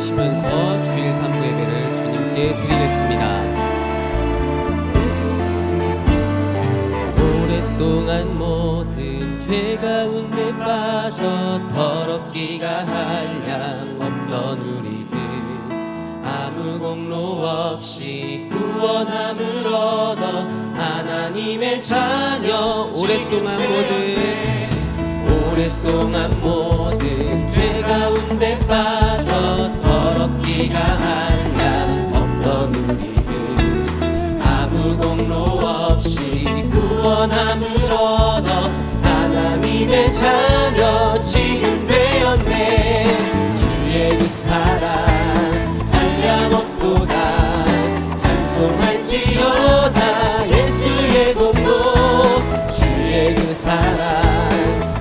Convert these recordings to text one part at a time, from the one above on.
기도하시면서 주일 3부 예배를 주님께 드리겠습니다. 오랫동안 모든 죄 가운데 빠져 더럽기가 한량 없던 우리들 아무 공로 없이 구원함을 얻어 하나님의 자녀 오랫동안 모든 죄 가운데 빠져 더럽기가 한량 없던 우리들 아무 공로 없이 구원함을 얻어 하나님의 자녀 지금 되었네. 주의 그 사랑 한량없도다 찬송할지어다 예수의 공로 주의 그 사랑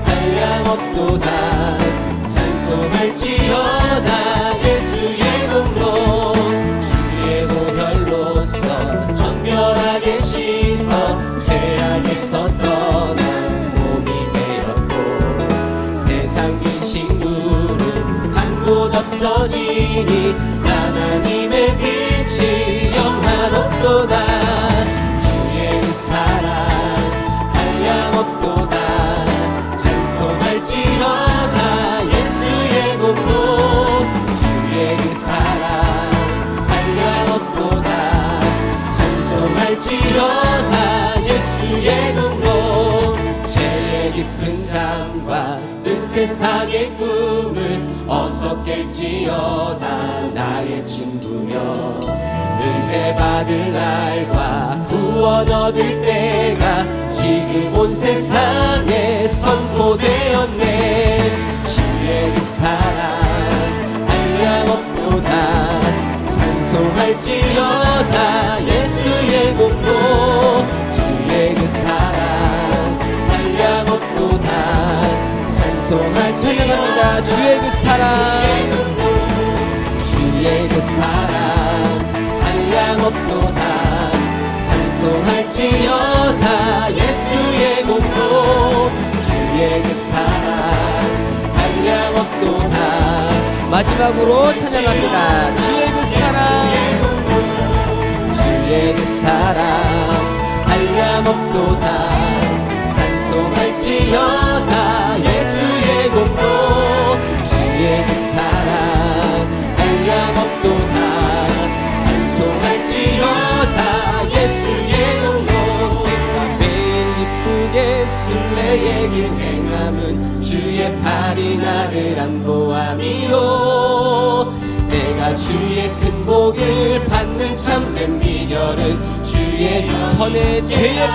한량없도다 찬송할지어다 예수의 공로 주의 보혈로서 정결하게 씻어 죄악에서 떠난 몸이 되었고 세상 근심 구름 한 곳 없어지니 하나님의 빛이 영화롭도다. 주의 그 사랑 한량없도다 찬송할지어다 예수의 공로 주의 그 사랑 한량없도다 찬송할지어다 예수의 공로 죄의 깊은 잠과 은 세상의 꿈을 어서 깰지어다 나의 친구여. 은혜 받을 날과 구원 얻을 때가 지금 온 세상에 선포되었네. 주의 그 사랑 한량없도다 찬송할지어다 예수의 공로 주의 그 사랑 한량없도다 찬송할지어다 주의 그 사랑 한량없도다 찬송할지어다 예수의 공로 주의 그 사랑 한량없도다. 마지막으로 찬양합니다. 주의 그 사랑 한량없도다 찬송할지어다 예수의 공로 주의 그 사랑 한량없도다 찬송할지어다 예수의 공로. 제일 기쁘게 순례의 길 행함은 주의 팔이 나를 안보함이요. 내가 주의 큰 복을 받는 참된 비결은 주의 전에 죄에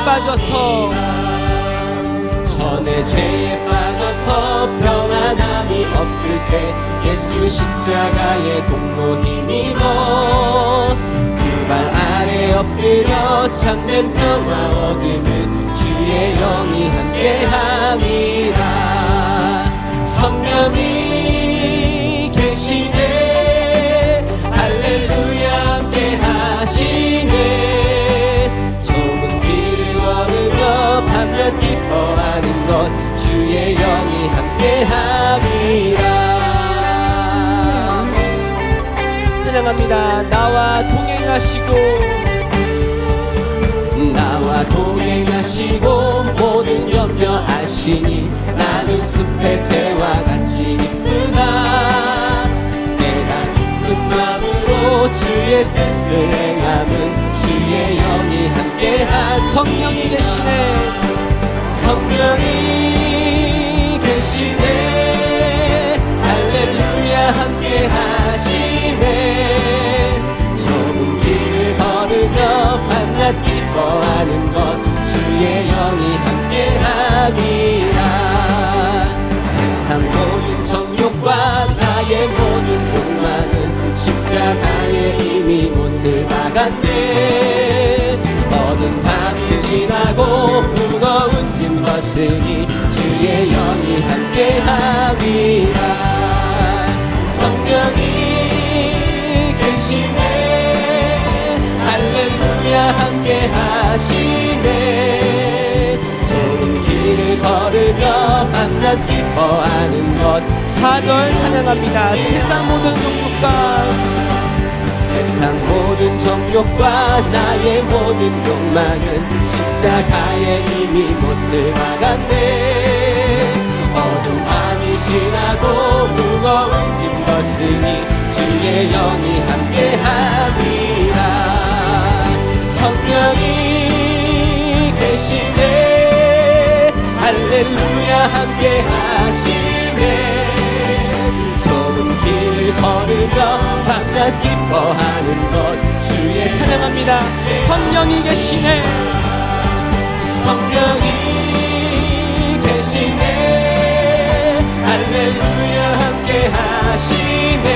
빠져서 평안함이 없을 때 예수 십자가의 공로 힘입어 그 발 아래 엎드려 참된 평화 얻으면 주의 영이 함께함이라. 성령이 계시네 할렐루야 함께하시네. 좁은 길을 걸으며 밤낮 기뻐하는 것 주의 영이 함께함이라. 찬양합니다. 나와 동행하시고 모든 염려 아시니 나는 숲의 새와 같이 기쁘다. 내가 기쁜 마음으로 주의 뜻을 행함은 주의 영이 함께한. 성령이 계시네 할렐루야 함께하시네. 좁은 길을 걸으며 밤낮 기뻐하는 것 주의 영이 함께함이라. 세상 모든 정욕과 나의 모든 욕망은 십자가에 이미 못을 박았네. 어두운 밤이 지나고 무거운 짐 벗으니 주의 영이 함께함이라. 성령이 계시네 할렐루야 함께하시네. 좁은 길을 걸으며 밤낮 기뻐하는 것 4절 찬양합니다. 세상 모든 욕구가 세상 모든 정욕과 나의 모든 욕망은 십자가에 이미 못을 박았네. 어두운 밤이 지나도 무거운 짐 벗으니 주의 영이 함께하리라. 성령이 계시네. 할렐루야 함께하시네. 좁은 길을 걸으며 밤낮 기뻐하는 것 주의 찬양합니다. 성령이 계시네. 성령이 계시네. 할렐루야 함께 하시네.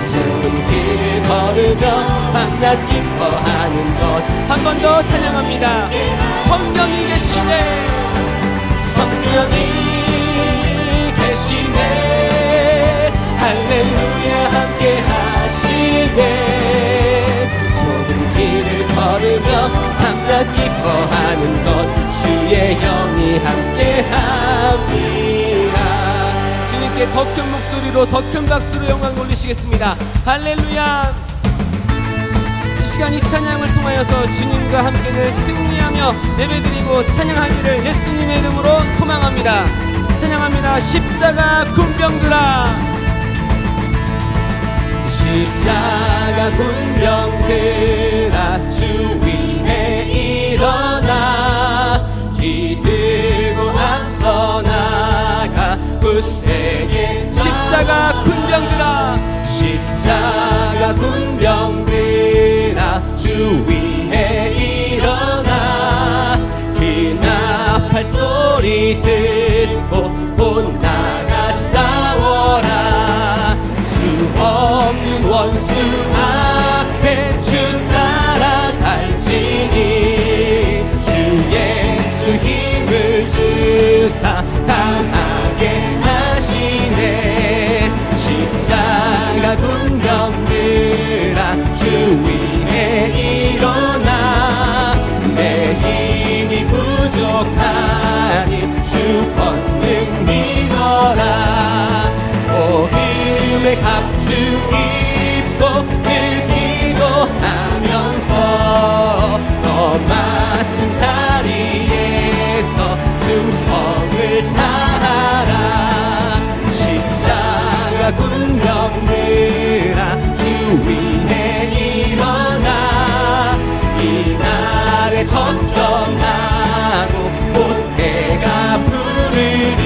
좁은 길을 걸으며 밤낮 기뻐하는 것 한 번 더 찬양합니다. 성령이 계시네. 성령이 계시네. 할렐루야 함께 하시네. 좁은 길을 걸으며 밤낮 기뻐하는 것 주의 영이 함께 합니다. 주님께 더 큰 목소리로 더 큰 박수로 영광 돌리시겠습니다. 할렐루야. 이 시간 이 찬양을 통하여서 주님과 함께 늘 승리하며 예배드리고 찬양하기를 예수님의 이름으로 소망합니다. 찬양합니다. 십자가 군병들아. 십자가 군병들아 주 위에 일어나 기들고 앞서 나가 굳세게 십자가 군병들아. 십자가 군병들아 주 위에 일어나 그 나팔 소리 듣고 곧 나가 싸워라. 수 없는 원수 앞에 주 따라갈지니 주 예수 힘을 주사 강하게 하시네. 십자가 군병들아 주 위에 일어나 내 힘이 부족하니 주 권능 믿어라. 복음의 갑주 입고 늘 기도하면서 너 맡은 자리에서 충성을 다하라. 십자가 군병들아 주 위에 일어나 이날에 접점하고 곧 해가 부르리.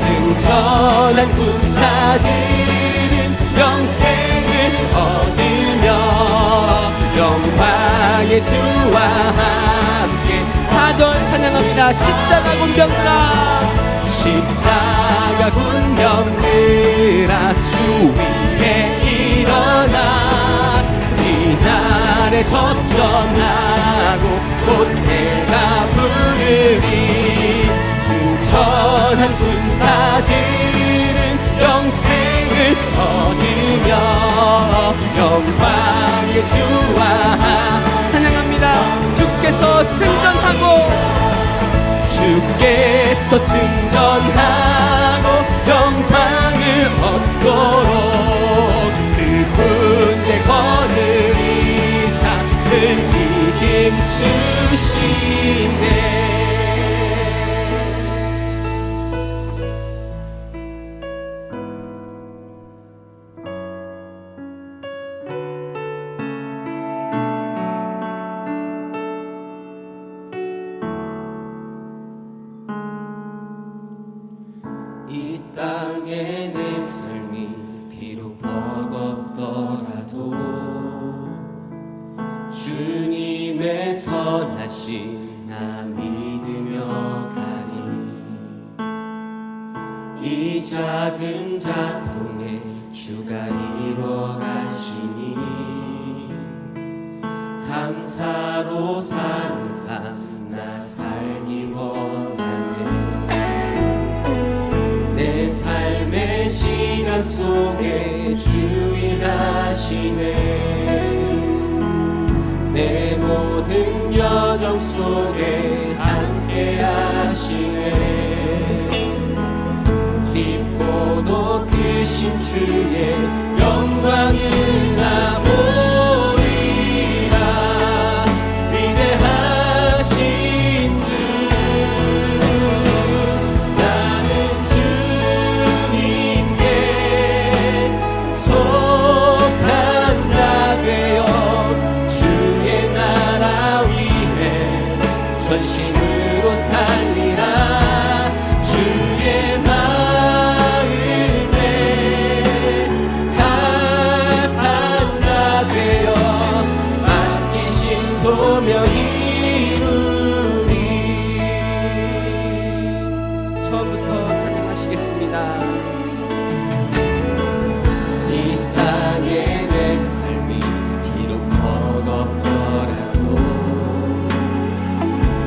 승천한 군사들은 영생을 얻으며 영광의 주와 함께 4절 찬양합니다. 십자가 군병들아. 십자가 군병들아 주 위에 일어나 이날에 접점하고 곧 해가 부르리. 승천한 군사들은 영생을 얻으며 영광의 주와 찬양합니다. 주께서 승전하고 주께서 승전하고 영광을 얻도록 그분의 거느리사 늘 이김 주시네. 이 땅에 내 삶이 비록 버겁더라도 주님의 선하심 나 믿으며 가리. 이 작은 자통에 주가 이루어 가시니 감사로 사는 삶 나 살기 원하네. 내 삶의 시간 속에 주의하시네. 내 모든 여정 속에 함께 하시네. 깊고도 크신 주의 영광을 나 보리라. 위대하신 주, 나는 주님께 속한 자 되어 주의 나라 위에 전심으로 살리라. 주의 마음에 합한 자 되어 맡기신 소명 이루리. 처음부터 찬양하시겠습니다. 이 땅에 내 삶이 비록 버겁더라도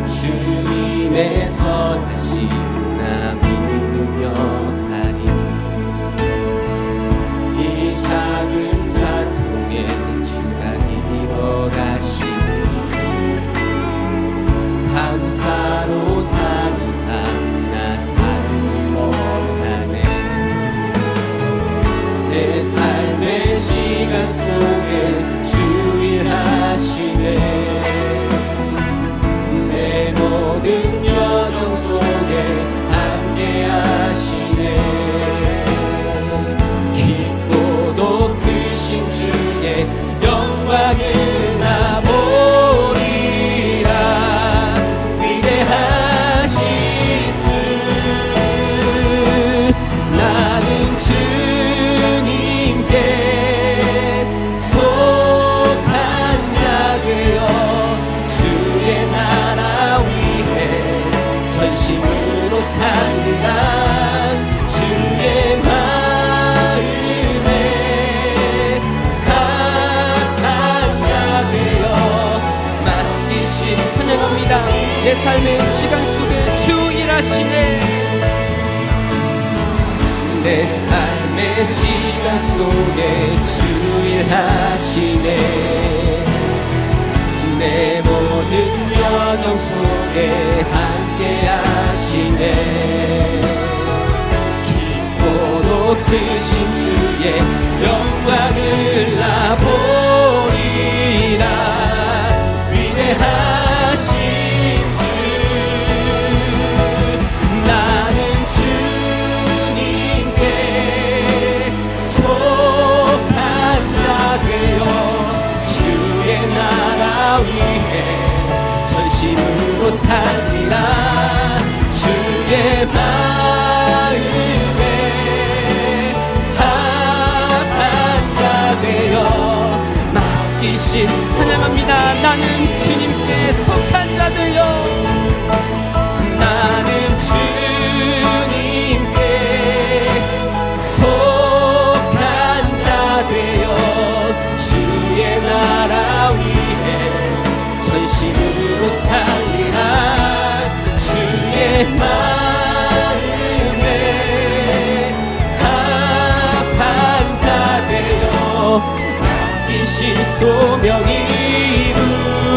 주님에서 다시 나 믿으며 가리. 이 작은 자통에 주가 이뤄가시니 감사로 사는 삶 나 살기 원하네. 내 삶의 시간 속에 주일하시네. 내 모든 여정 속에 함께 하시네. 깊고도 크신 주의 영광을 나 보리라. 위대하신 주, 나는 주님께 속한 자 되어 주의 나라 위에 전심으로 살리라. 주의 마음에 합한 자 되어 맡기신 찬양합니다. 내 삶의 시간 속에 주 일하시네. 내 삶의 시간 속에 주 일하시네. 내 모든 여정 속에 함께 하시네. 깊고도 크신 주의 영광을 나 보리라. 위대하신 주, 나는 주님께 속한 자 되어 주의 나라 위에 전심으로 살리라. 주의 마음에 합한 자 되어 맡기신 찬양합니다. 나는 주님께 속한 자 되어, 나는 주님께 속한 자 되어 주의 나라 위에 전심으로 살리라. 주의 마음에 합한 자 되어 맡기신 소명 이루리.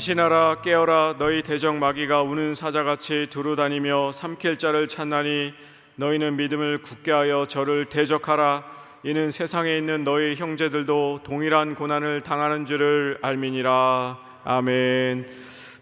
임신하라 깨어라 너희 대적 마귀가 우는 사자같이 두루다니며 삼킬 자를 찾나니 너희는 믿음을 굳게 하여 저를 대적하라. 이는 세상에 있는 너희 형제들도 동일한 고난을 당하는 줄을 알미니라. 아멘.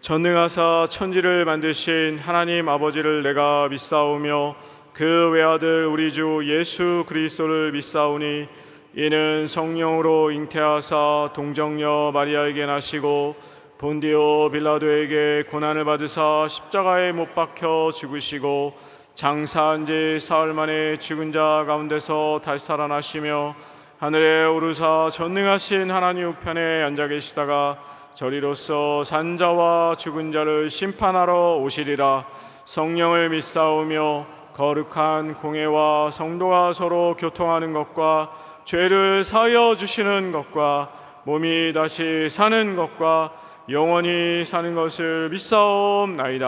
전능하사 천지를 만드신 하나님 아버지를 내가 믿사오며 그 외아들 우리 주 예수 그리스도를 믿사오니 이는 성령으로 잉태하사 동정녀 마리아에게 나시고 본디오 빌라도에게 고난을 받으사 십자가에 못 박혀 죽으시고 장사한 지 사흘 만에 죽은 자 가운데서 다시 살아나시며 하늘에 오르사 전능하신 하나님 우편에 앉아 계시다가 저리로서 산자와 죽은 자를 심판하러 오시리라. 성령을 믿사오며 거룩한 공회와 성도가 서로 교통하는 것과 죄를 사하여 주시는 것과 몸이 다시 사는 것과 영원히 사는 것을 믿사옵나이다.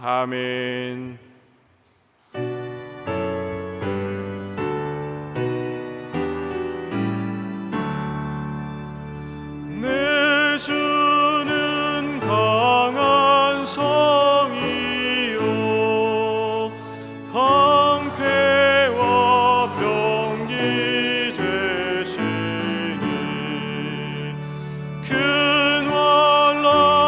아멘. 내 주는 강한 성이요 방패와 병기 되시니 큰 환난에서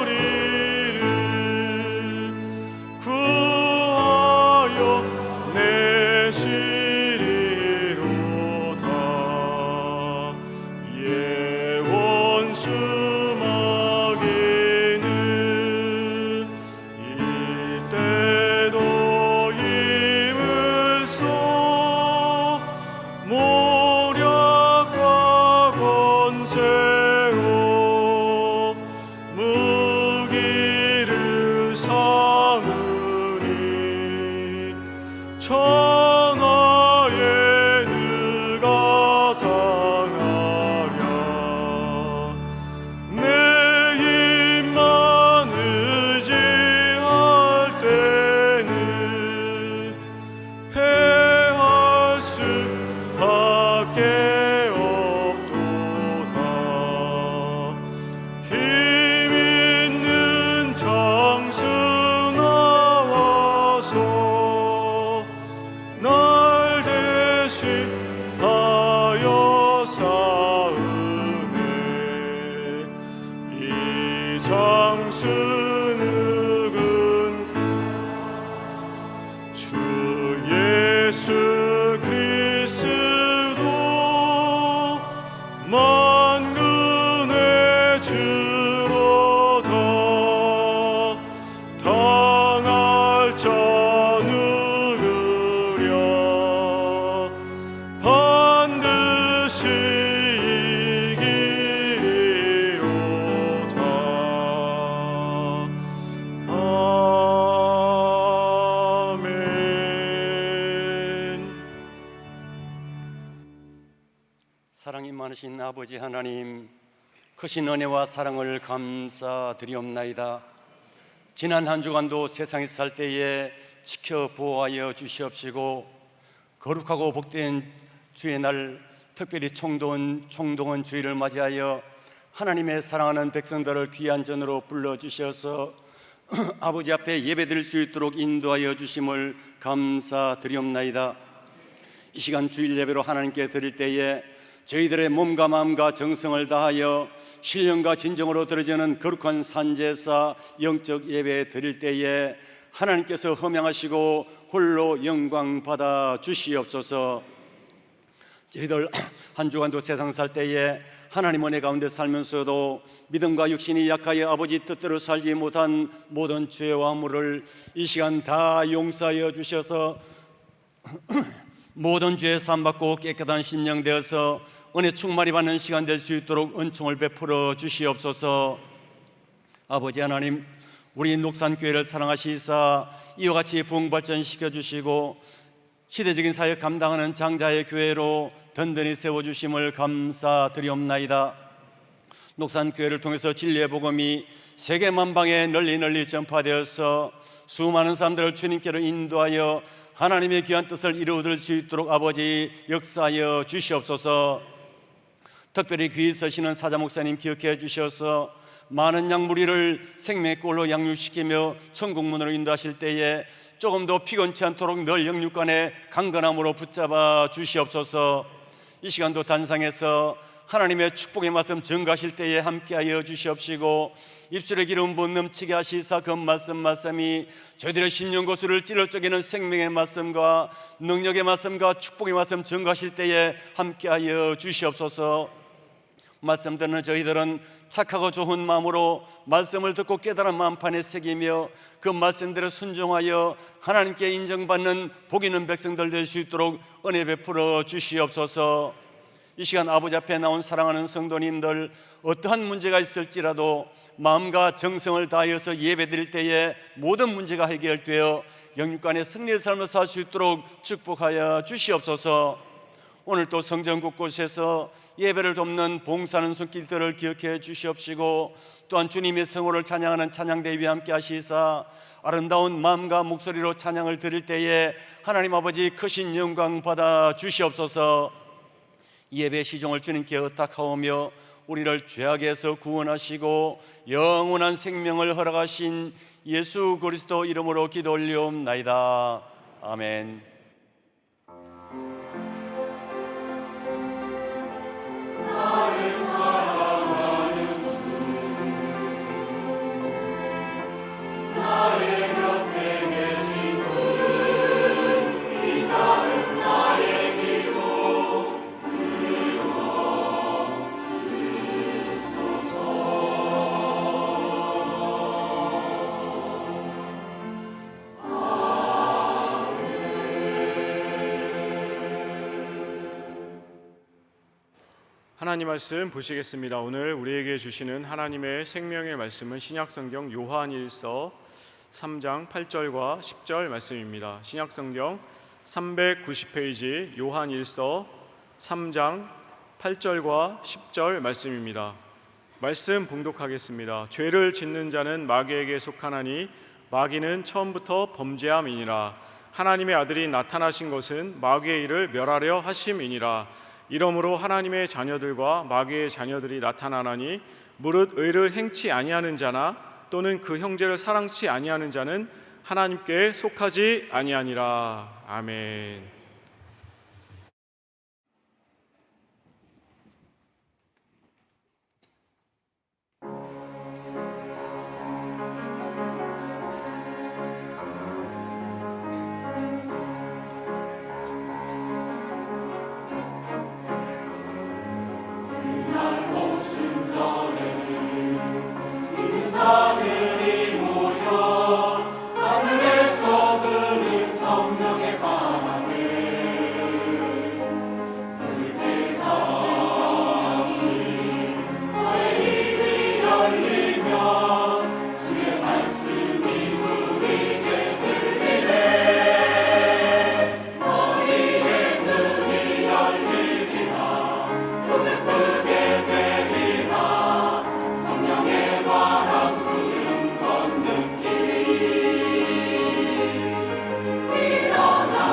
우리를 구하여 내시리로다. 예원 수막에는 이때도 힘을 써 모략과 권세로 무기를 삼으니 천하의 누가 당하랴. 내 힘만 의지할 때는 패할 수밖에 없도다. 힘 있는 장수 나와서 날 대신하여 싸우네. 이 장수 누군 주 예수 그리스도 만군의 주로다. 당할 자 누구랴. 반드시 이기리로다. 아멘. 사랑이 많으신 아버지 하나님, 크신 은혜와 사랑을 감사드리옵나이다. 지난 한 주간도 세상에 살 때에 지켜 보호하여 주시옵시고 거룩하고 복된 주의 날, 특별히 총동원 주일을 맞이하여 하나님의 사랑하는 백성들을 귀한 전으로 불러주셔서 아버지 앞에 예배드릴 수 있도록 인도하여 주심을 감사드리옵나이다. 이 시간 주일 예배로 하나님께 드릴 때에 저희들의 몸과 마음과 정성을 다하여 신령과 진정으로 드려지는 거룩한 산제사 영적 예배 드릴 때에 하나님께서 흠양하시고 홀로 영광 받아 주시옵소서. 저희들 한 주간도 세상 살 때에 하나님 은혜 가운데 살면서도 믿음과 육신이 약하여 아버지 뜻대로 살지 못한 모든 죄와 허물을 이 시간 다 용서하여 주셔서 모든 죄에 사함받고 깨끗한 심령 되어서 은혜 충만히 받는 시간 될 수 있도록 은총을 베풀어 주시옵소서. 아버지 하나님, 우리 녹산교회를 사랑하시사 이와 같이 부흥발전시켜 주시고 시대적인 사역 감당하는 장자의 교회로 든든히 세워주심을 감사드리옵나이다. 녹산교회를 통해서 진리의 복음이 세계 만방에 널리 전파되어서 수많은 사람들을 주님께로 인도하여 하나님의 귀한 뜻을 이루어질 수 있도록 아버지 역사하여 주시옵소서. 특별히 귀히 서시는 사자 목사님 기억해 주셔서 많은 양무리를 생명의 꼴로 양육시키며 천국문으로 인도하실 때에 조금 더 피곤치 않도록 늘 영육간에 강건함으로 붙잡아 주시옵소서. 이 시간도 단상에서 하나님의 축복의 말씀 전가하실 때에 함께하여 주시옵시고, 입술의 기름 부음 넘치게 하시사 그 말씀이 저희들의 심령 고수를 찔러 쪼개는 생명의 말씀과 능력의 말씀과 축복의 말씀 전가하실 때에 함께하여 주시옵소서. 말씀 듣는 저희들은 착하고 좋은 마음으로 말씀을 듣고 깨달은 마음판에 새기며 그 말씀대로 순종하여 하나님께 인정받는 복 있는 백성들 될 수 있도록 은혜 베풀어 주시옵소서. 이 시간 아버지 앞에 나온 사랑하는 성도님들, 어떠한 문제가 있을지라도 마음과 정성을 다하여서 예배드릴 때에 모든 문제가 해결되어 영육간의 승리의 삶을 살 수 있도록 축복하여 주시옵소서. 오늘 또 성전 곳곳에서 예배를 돕는 봉사하는 손길들을 기억해 주시옵시고, 또한 주님의 성호를 찬양하는 찬양대회와 함께 하시사 아름다운 마음과 목소리로 찬양을 드릴 때에 하나님 아버지 크신 영광 받아 주시옵소서. 예배 시종을 주님께 의탁하오며 우리를 죄악에서 구원하시고 영원한 생명을 허락하신 예수 그리스도 이름으로 기도 올리옵나이다. 아멘. 하나님 말씀 보시겠습니다. 오늘 우리에게 주시는 하나님의 생명의 말씀은 신약성경 요한일서 3장 8절과 10절 말씀입니다. 신약성경 390페이지 요한일서 3장 8절과 10절 말씀입니다. 말씀 봉독하겠습니다. 죄를 짓는 자는 마귀에게 속하나니 마귀는 처음부터 범죄함이니라. 하나님의 아들이 나타나신 것은 마귀의 일을 멸하려 하심이니라. 이러므로 하나님의 자녀들과 마귀의 자녀들이 나타나나니 무릇 의를 행치 아니하는 자나 또는 그 형제를 사랑치 아니하는 자는 하나님께 속하지 아니하니라. 아멘. 일어나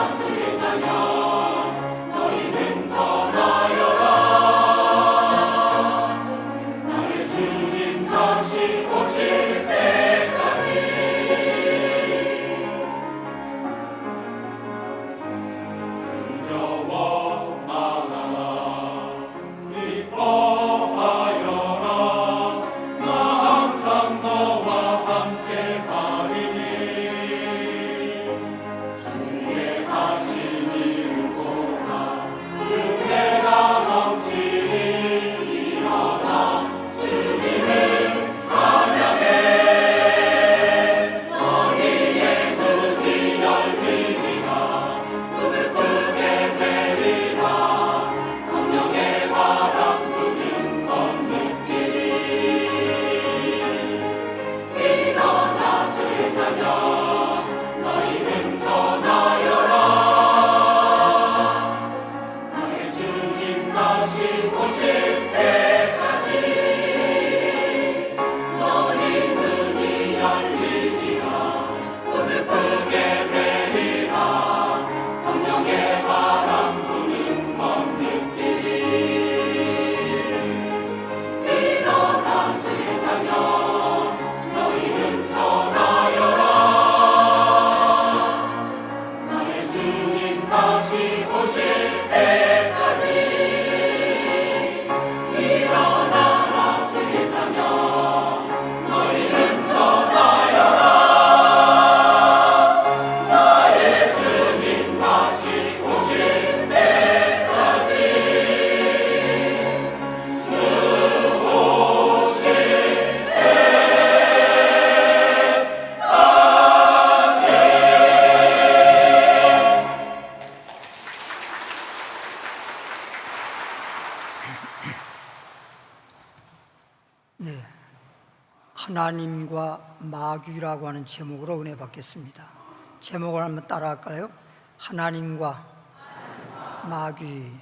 네, 하나님과 마귀라고 하는 제목으로 은혜 받겠습니다. 제목을 한번 따라할까요? 하나님과 마귀.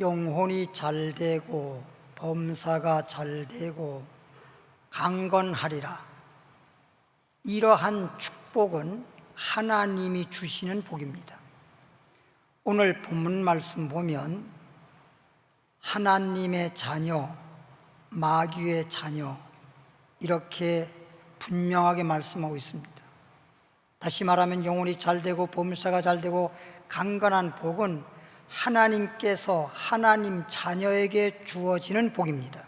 영혼이 잘되고 범사가 잘되고 강건하리라. 이러한 축복은 하나님이 주시는 복입니다. 오늘 본문 말씀 보면 하나님의 자녀, 마귀의 자녀, 이렇게 분명하게 말씀하고 있습니다. 다시 말하면 영혼이 잘되고 범사가 잘되고 강건한 복은 하나님께서 하나님 자녀에게 주어지는 복입니다.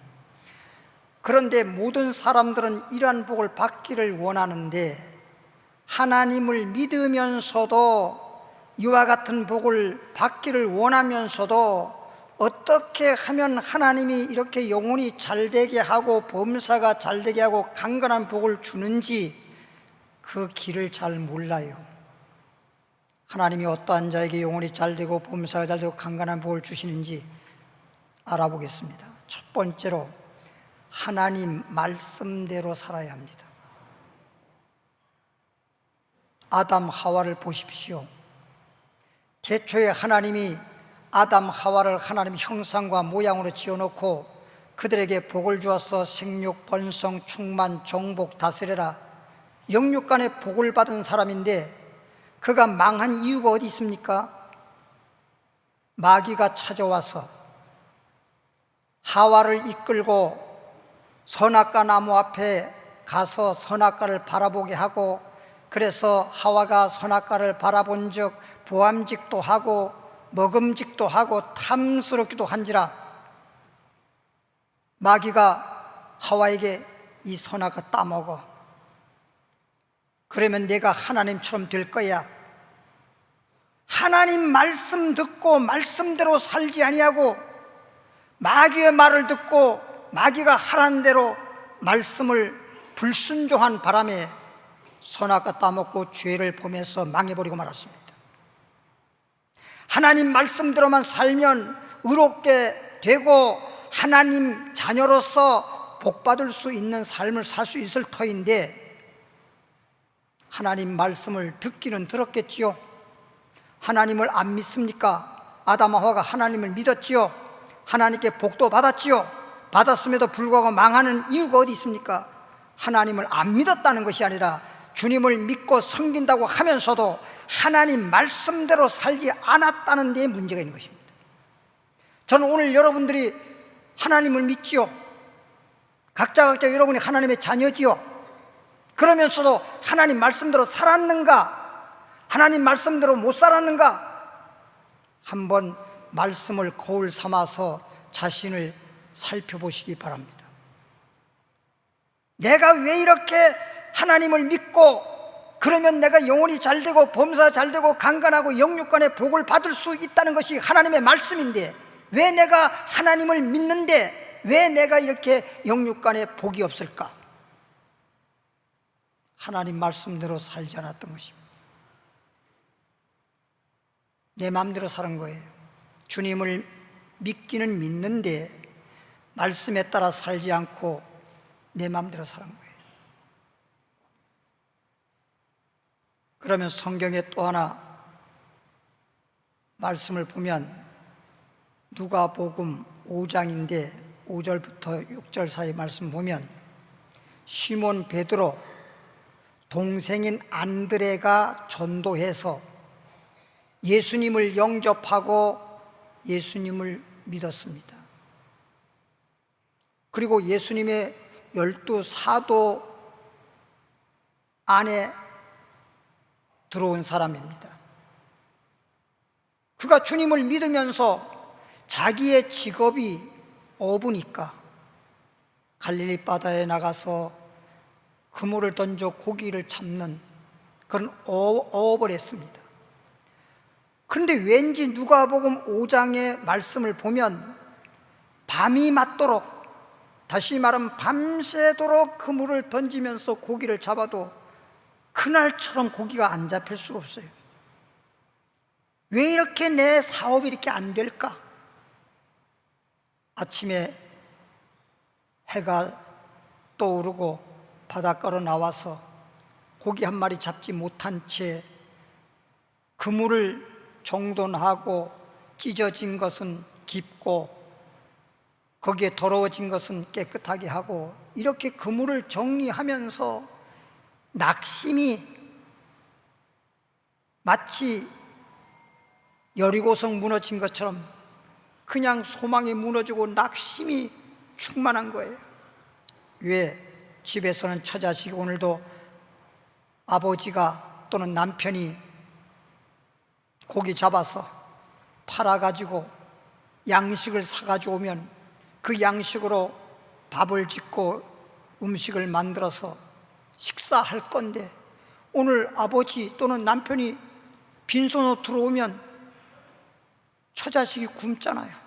그런데 모든 사람들은 이러한 복을 받기를 원하는데 하나님을 믿으면서도 이와 같은 복을 받기를 원하면서도 어떻게 하면 하나님이 이렇게 영혼이 잘되게 하고 범사가 잘되게 하고 강건한 복을 주는지 그 길을 잘 몰라요. 하나님이 어떠한 자에게 영혼이 잘되고 범사가 잘되고 강건한 복을 주시는지 알아보겠습니다. 첫 번째로 하나님 말씀대로 살아야 합니다. 아담 하와를 보십시오. 태초에 하나님이 아담 하와를 하나님 형상과 모양으로 지어놓고 그들에게 복을 주어서 생육, 번성, 충만, 정복, 다스려라, 영육간의 복을 받은 사람인데 그가 망한 이유가 어디 있습니까? 마귀가 찾아와서 하와를 이끌고 선악과 나무 앞에 가서 선악과를 바라보게 하고, 그래서 하와가 선악과를 바라본 즉 보암직도 하고 먹음직도 하고 탐스럽기도 한지라 마귀가 하와에게 이 선악과 따먹어, 그러면 내가 하나님처럼 될 거야. 하나님 말씀 듣고 말씀대로 살지 아니하고 마귀의 말을 듣고 마귀가 하라는 대로 말씀을 불순종한 바람에 선악과 따먹고 죄를 범해서 망해버리고 말았습니다. 하나님 말씀대로만 살면 의롭게 되고 하나님 자녀로서 복받을 수 있는 삶을 살 수 있을 터인데 하나님 말씀을 듣기는 들었겠지요. 하나님을 안 믿습니까? 아담 하와가 하나님을 믿었지요. 하나님께 복도 받았지요. 받았음에도 불구하고 망하는 이유가 어디 있습니까? 하나님을 안 믿었다는 것이 아니라 주님을 믿고 섬긴다고 하면서도 하나님 말씀대로 살지 않았다는 데 문제가 있는 것입니다. 저는 오늘 여러분들이 하나님을 믿지요. 각자 여러분이 하나님의 자녀지요. 그러면서도 하나님 말씀대로 살았는가? 하나님 말씀대로 못 살았는가? 한번 말씀을 거울 삼아서 자신을 살펴보시기 바랍니다. 내가 왜 이렇게 하나님을 믿고 그러면 내가 영혼이 잘되고 범사 잘되고 강건하고 영육간의 복을 받을 수 있다는 것이 하나님의 말씀인데 왜 내가 하나님을 믿는데 왜 내가 이렇게 영육간의 복이 없을까? 하나님 말씀대로 살지 않았던 것입니다. 내 마음대로 사는 거예요. 주님을 믿기는 믿는데 말씀에 따라 살지 않고 내 마음대로 사는 거예요. 그러면 성경에 또 하나 말씀을 보면 누가복음 5장인데 5절부터 6절 사이 말씀 보면 시몬 베드로 동생인 안드레가 전도해서 예수님을 영접하고 예수님을 믿었습니다. 그리고 예수님의 12 사도 안에 들어온 사람입니다. 그가 주님을 믿으면서 자기의 직업이 어부니까 갈릴리 바다에 나가서 그물을 던져 고기를 잡는 그런 어업을 했습니다. 그런데 왠지 누가복음 5장의 말씀을 보면 밤이 맞도록, 다시 말하면 밤새도록 그물을 던지면서 고기를 잡아도 그날처럼 고기가 안 잡힐 수가 없어요. 왜 이렇게 내 사업이 이렇게 안 될까? 아침에 해가 떠오르고 바닷가로 나와서 고기 한 마리 잡지 못한 채 그물을 정돈하고 찢어진 것은 깁고 거기에 더러워진 것은 깨끗하게 하고 이렇게 그물을 정리하면서 낙심이 마치 여리고성 무너진 것처럼 그냥 소망이 무너지고 낙심이 충만한 거예요. 왜? 집에서는 처자식이 오늘도 아버지가 또는 남편이 고기 잡아서 팔아가지고 양식을 사가지고 오면 그 양식으로 밥을 짓고 음식을 만들어서 식사할 건데 오늘 아버지 또는 남편이 빈손으로 들어오면 처자식이 굶잖아요.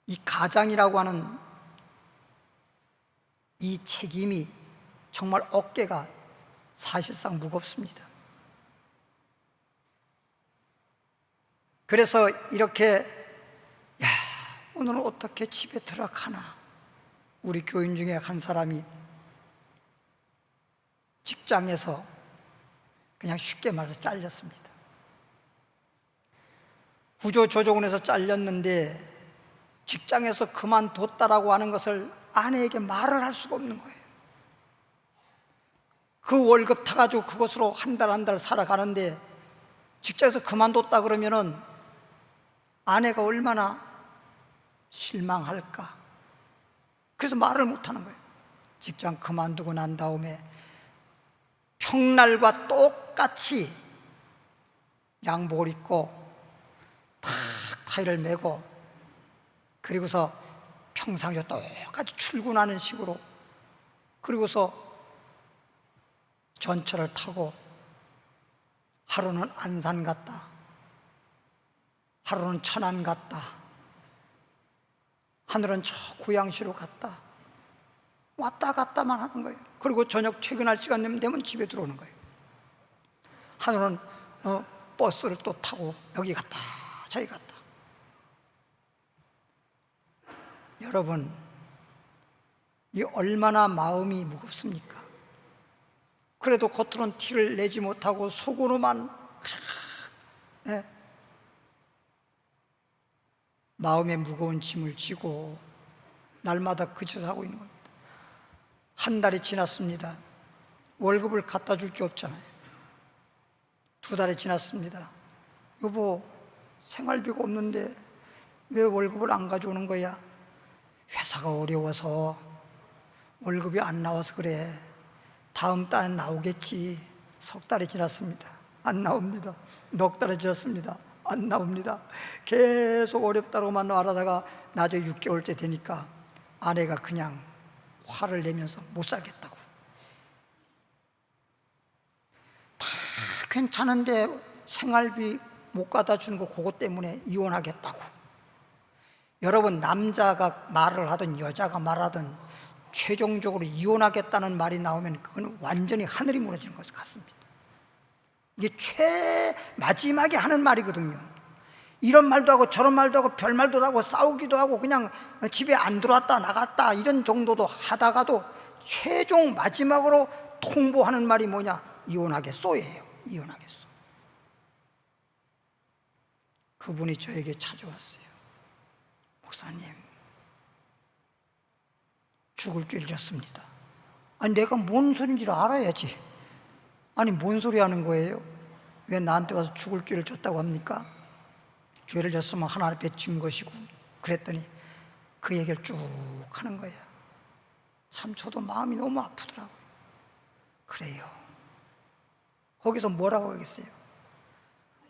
이 가장이라고 하는 이 책임이 정말 어깨가 사실상 무겁습니다. 그래서 이렇게 오늘은 어떻게 집에 들어가나. 우리 교인 중에 한 사람이 직장에서 그냥 쉽게 말해서 잘렸습니다. 구조조정원에서 잘렸는데 직장에서 그만뒀다라고 하는 것을 아내에게 말을 할 수가 없는 거예요. 그 월급 타가지고 그것으로 한 달 살아가는데 직장에서 그만뒀다 그러면은 아내가 얼마나 실망할까. 그래서 말을 못하는 거예요. 직장 그만두고 난 다음에 평날과 똑같이 양복을 입고 탁 타이를 메고 그리고서 평상시와 똑같이 출근하는 식으로 그리고서 전철을 타고 하루는 안산 갔다 하루는 천안 갔다 하늘은 저 고양시로 갔다 왔다 갔다만 하는 거예요. 그리고 저녁 퇴근할 시간 되면 집에 들어오는 거예요. 하루는 버스를 또 타고 여기 갔다 저기 갔다. 여러분, 이 얼마나 마음이 무겁습니까? 그래도 겉으로는 티를 내지 못하고 속으로만 마음의 무거운 짐을 지고 날마다 그 짓을 하고 있는 겁니다. 한 달이 지났습니다. 월급을 갖다 줄 게 없잖아요. 2달이 지났습니다. 여보, 생활비가 없는데 왜 월급을 안 가져오는 거야? 회사가 어려워서 월급이 안 나와서 그래. 다음 달엔 나오겠지. 3달이 지났습니다. 안 나옵니다. 4달이 지났습니다. 안 나옵니다. 계속 어렵다고만 말하다가 나중에 6개월째 되니까 아내가 그냥 화를 내면서 못 살겠다고. 다 괜찮은데 생활비 못 갖다 주는 거 그것 때문에 이혼하겠다고. 여러분, 남자가 말을 하든 여자가 말하든 최종적으로 이혼하겠다는 말이 나오면 그건 완전히 하늘이 무너지는 것 같습니다. 이게 마지막에 하는 말이거든요. 이런 말도 하고 저런 말도 하고 별말도 하고 싸우기도 하고 그냥 집에 안 들어왔다 나갔다 이런 정도도 하다가도 최종 마지막으로 통보하는 말이 뭐냐? 이혼하겠소예요. 이혼하겠소. 그분이 저에게 찾아왔어요. 목사님, 죽을 죄를 졌습니다. 아니, 내가 뭔 소린지를 알아야지. 아니, 뭔 소리 하는 거예요? 왜 나한테 와서 죽을 죄를 졌다고 합니까? 죄를 졌으면 하나님 앞에 진 것이고. 그랬더니 그 얘기를 쭉 하는 거야. 참 저도 마음이 너무 아프더라고요. 그래요. 거기서 뭐라고 하겠어요?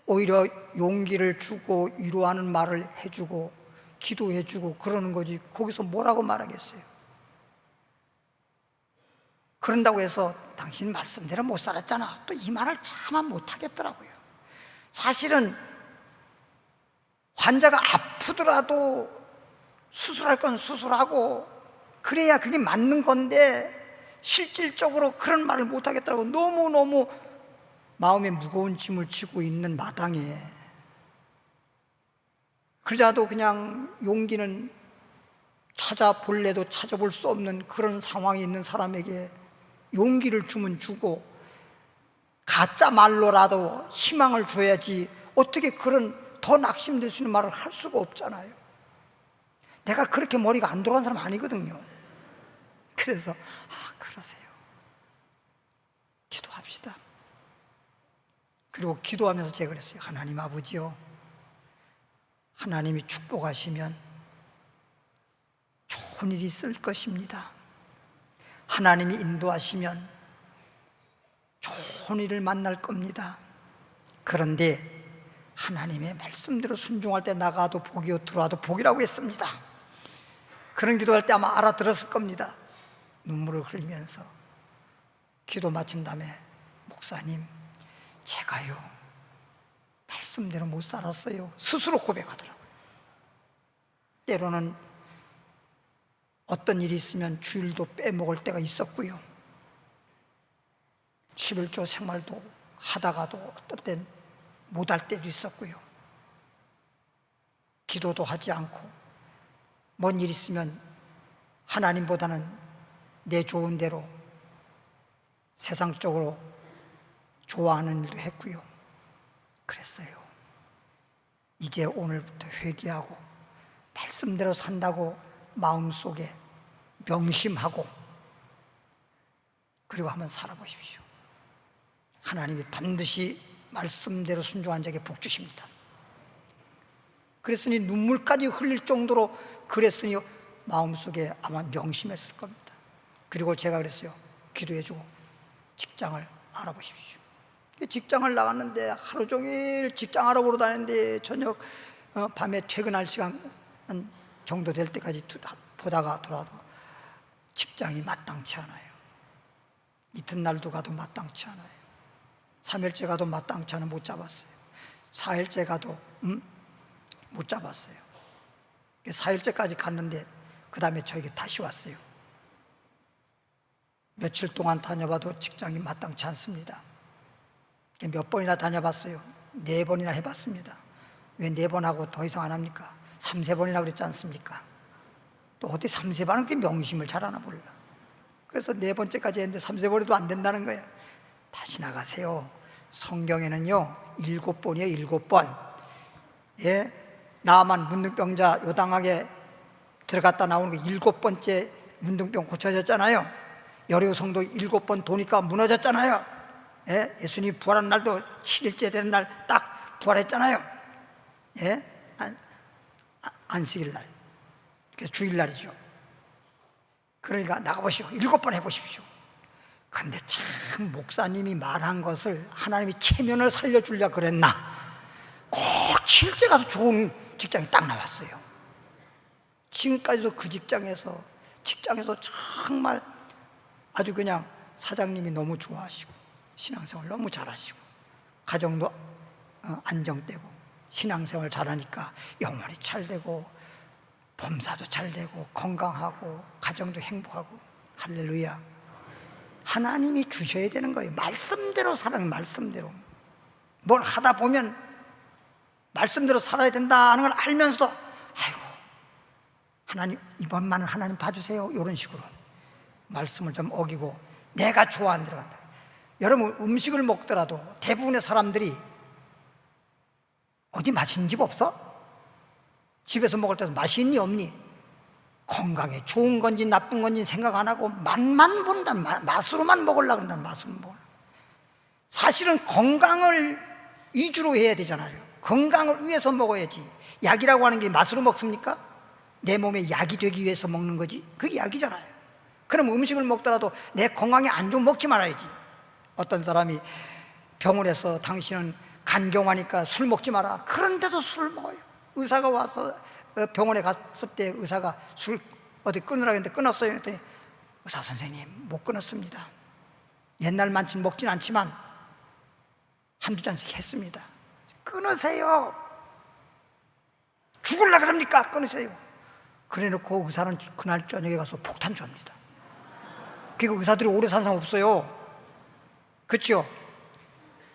오히려 용기를 주고 위로하는 말을 해주고 기도해주고 그러는 거지, 거기서 뭐라고 말하겠어요? 그런다고 해서 당신 말씀대로 못 살았잖아, 또 이 말을 차마 못하겠더라고요. 사실은 환자가 아프더라도 수술할 건 수술하고 그래야 그게 맞는 건데, 실질적으로 그런 말을 못하겠더라고. 너무너무 마음에 무거운 짐을 지고 있는 마당에. 그러자도 그냥 용기는 찾아볼래도 찾아볼 수 없는 그런 상황에 있는 사람에게 용기를 주면 주고, 가짜 말로라도 희망을 줘야지, 어떻게 그런 더 낙심될 수 있는 말을 할 수가 없잖아요. 내가 그렇게 머리가 안 돌아간 사람 아니거든요. 그래서 그러세요. 기도합시다. 그리고 기도하면서 제가 그랬어요. 하나님 아버지요, 하나님이 축복하시면 좋은 일이 있을 것입니다. 하나님이 인도하시면 좋은 일을 만날 겁니다. 그런데 하나님의 말씀대로 순종할 때 나가도 복이요 들어와도 복이라고 했습니다. 그런 기도할 때 아마 알아들었을 겁니다. 눈물을 흘리면서 기도 마친 다음에, 목사님, 제가요 말씀대로 못 살았어요, 스스로 고백하더라고요. 때로는 어떤 일이 있으면 주일도 빼먹을 때가 있었고요, 11조 생활도 하다가도 어떤 땐 못할 때도 있었고요, 기도도 하지 않고 뭔 일 있으면 하나님보다는 내 좋은 대로 세상적으로 좋아하는 일도 했고요. 그랬어요. 이제 오늘부터 회개하고 말씀대로 산다고 마음속에 명심하고, 그리고 한번 살아보십시오. 하나님이 반드시 말씀대로 순종한 자에게 복 주십니다. 그랬으니 눈물까지 흘릴 정도로 그랬으니 마음속에 아마 명심했을 겁니다. 그리고 제가 그랬어요. 기도해주고 직장을 알아보십시오. 직장을 나갔는데 하루 종일 직장 알아보러 다녔는데 저녁 밤에 퇴근할 시간 정도 될 때까지 보다가 돌아도 직장이 마땅치 않아요. 이튿날도 가도 마땅치 않아요. 3일째 가도 마땅치 않아 못 잡았어요. 4일째 가도 못 잡았어요. 4일째까지 갔는데 그 다음에 저에게 다시 왔어요. 며칠 동안 다녀봐도 직장이 마땅치 않습니다. 몇 번이나 다녀봤어요. 4번이나 해봤습니다. 왜 4번 하고 더 이상 안 합니까? 3, 4번이나 그랬지 않습니까? 또 어디 3, 4번은 그 명심을 잘하나 몰라. 그래서 4번째까지 했는데 3, 4번에도 안 된다는 거예요. 다시 나가세요. 성경에는요 7번이에요. 7번. 예, 나만 문둥병자 요당하게 들어갔다 나오는 게 7번째 문둥병 고쳐졌잖아요. 여리고 성도 7번 도니까 무너졌잖아요. 예? 예수님 부활한 날도 7일째 되는 날 딱 부활했잖아요. 예? 안식일 날, 그래서 주일날이죠. 그러니까 나가보시오. 7번 해보십시오. 근데 참 목사님이 말한 것을 하나님이 체면을 살려주려고 그랬나, 꼭 7일째 가서 좋은 직장이 딱 나왔어요. 지금까지도 그 직장에서 정말 아주 그냥 사장님이 너무 좋아하시고 신앙생활 너무 잘하시고 가정도 안정되고 신앙생활 잘하니까 영혼이 잘되고 범사도 잘되고 건강하고 가정도 행복하고. 할렐루야. 하나님이 주셔야 되는 거예요. 말씀대로 살아요. 말씀대로. 뭘 하다 보면 말씀대로 살아야 된다는 걸 알면서도 아이고 하나님 이번만은 하나님 봐주세요, 이런 식으로 말씀을 좀 어기고 내가 좋아하는 대로 간다. 여러분 음식을 먹더라도 대부분의 사람들이 어디 맛있는 집 없어? 집에서 먹을 때도 맛이 있니 없니? 건강에 좋은 건지 나쁜 건지 생각 안 하고 맛만 본다. 맛으로만 먹으려고 그런다. 맛으로만 먹으려고. 사실은 건강을 위주로 해야 되잖아요. 건강을 위해서 먹어야지. 약이라고 하는 게 맛으로 먹습니까? 내 몸에 약이 되기 위해서 먹는 거지. 그게 약이잖아요. 그럼 음식을 먹더라도 내 건강에 안 좋으면 먹지 말아야지. 어떤 사람이 병원에서 당신은 간경화니까 술 먹지 마라. 그런데도 술을 먹어요. 의사가 와서 병원에 갔을 때 의사가 술 어디 끊으라고 했는데 끊었어요. 그랬더니 의사 선생님 못 끊었습니다. 옛날만큼 먹진 않지만 한두 잔씩 했습니다. 끊으세요. 죽을라 그럽니까? 끊으세요. 그래놓고 의사는 그날 저녁에 가서 폭탄 줍니다. 그러니까 의사들이 오래 산 사람 없어요. 그렇죠?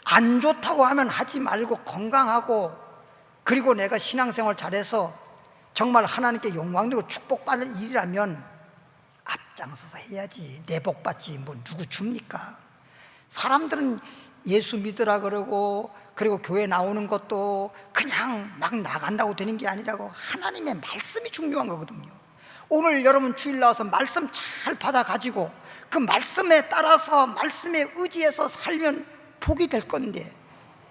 안 좋다고 하면 하지 말고 건강하고, 그리고 내가 신앙생활 잘해서 정말 하나님께 영광으로 축복받을 일이라면 앞장서서 해야지. 내 복 받지 뭐 누구 줍니까? 사람들은 예수 믿으라 그러고, 그리고 교회 나오는 것도 그냥 막 나간다고 되는 게 아니라고 하나님의 말씀이 중요한 거거든요. 오늘 여러분 주일 나와서 말씀 잘 받아가지고 그 말씀에 따라서 말씀에 의지해서 살면 복이 될 건데,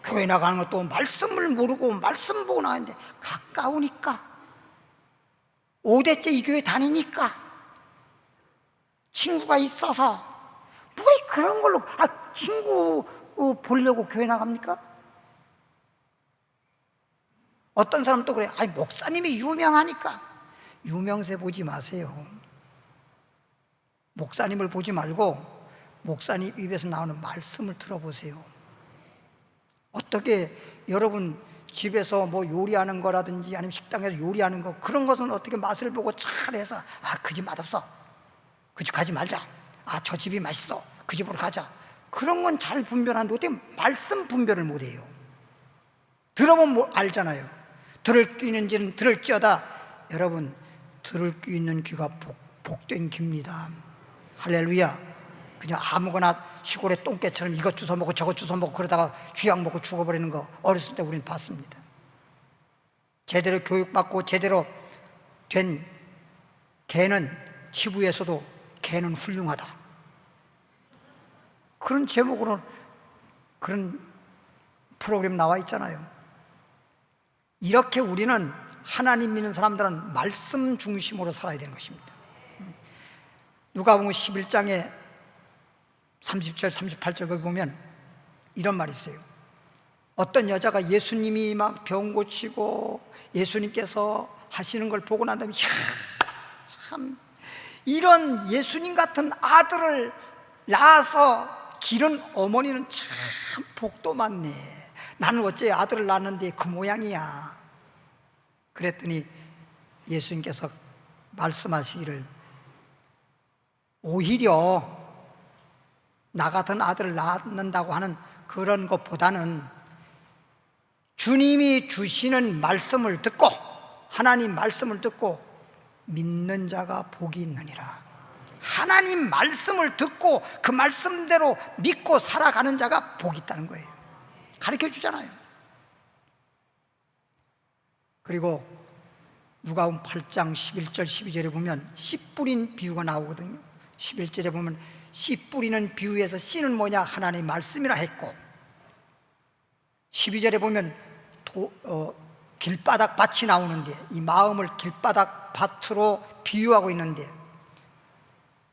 교회 나가는 것도 말씀을 모르고 말씀 보고 나가는데 가까우니까, 5대째 이 교회 다니니까, 친구가 있어서 뭐 그런 걸로 친구 보려고 교회 나갑니까? 어떤 사람은 또 그래. 목사님이 유명하니까. 유명세 보지 마세요. 목사님을 보지 말고 목사님 입에서 나오는 말씀을 들어보세요. 어떻게 여러분 집에서 뭐 요리하는 거라든지 아니면 식당에서 요리하는 거, 그런 것은 어떻게 맛을 보고 잘해서 그 집 맛없어, 그 집 가지 말자, 저 집이 맛있어, 그 집으로 가자, 그런 건 잘 분별하는데 어떻게 말씀 분별을 못해요? 들어보면 알잖아요. 들을 귀 있는 지는 들을지어다. 여러분, 들을 귀 있는 귀가 복된 귀입니다. 할렐루야. 그냥 아무거나 시골의 똥개처럼 이것 주워 먹고 저것 주워 먹고 그러다가 쥐약 먹고 죽어버리는 거 어렸을 때 우리는 봤습니다. 제대로 교육받고 제대로 된 개는, TV에서도 개는 훌륭하다, 그런 제목으로 그런 프로그램 나와 있잖아요. 이렇게 우리는 하나님 믿는 사람들은 말씀 중심으로 살아야 되는 것입니다. 누가복음 11장에 30절 38절 거기 보면 이런 말이 있어요. 어떤 여자가 예수님이 막 병 고치고 예수님께서 하시는 걸 보고 난 다음에 참 이런 예수님 같은 아들을 낳아서 기른 어머니는 참 복도 많네. 나는 어째 아들을 낳았는데 그 모양이야. 그랬더니 예수님께서 말씀하시기를, 오히려 나 같은 아들을 낳는다고 하는 그런 것보다는 주님이 주시는 말씀을 듣고, 하나님 말씀을 듣고 믿는 자가 복이 있느니라. 하나님 말씀을 듣고 그 말씀대로 믿고 살아가는 자가 복이 있다는 거예요. 가르쳐 주잖아요. 그리고 누가복음 8장 11절 12절에 보면 씨 뿌린 비유가 나오거든요. 11절에 보면 씨 뿌리는 비유에서 씨는 뭐냐? 하나님의 말씀이라 했고, 12절에 보면 길바닥 밭이 나오는데, 이 마음을 길바닥 밭으로 비유하고 있는데,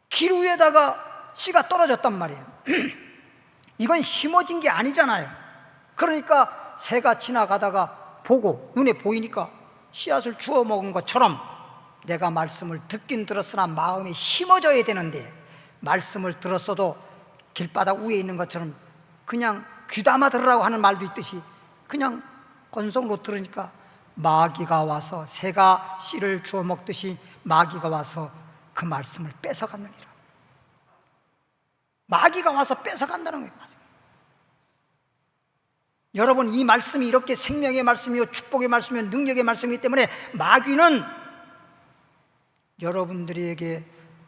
길 위에다가 씨가 떨어졌단 말이에요. 이건 심어진 게 아니잖아요. 그러니까 새가 지나가다가 보고 눈에 보이니까 씨앗을 주워 먹은 것처럼 내가 말씀을 듣긴 들었으나 마음이 심어져야 되는데, 말씀을 들었어도 길바닥 위에 있는 것처럼 그냥 귀담아 들으라고 하는 말도 있듯이 그냥 건성으로 들으니까 마귀가 와서, 새가 씨를 주워 먹듯이 마귀가 와서 그 말씀을 뺏어갔느니라. 마귀가 와서 뺏어간다는 거예요. 여러분, 이 말씀이 이렇게 생명의 말씀이요 축복의 말씀이요 능력의 말씀이기 때문에 마귀는 여러분들에게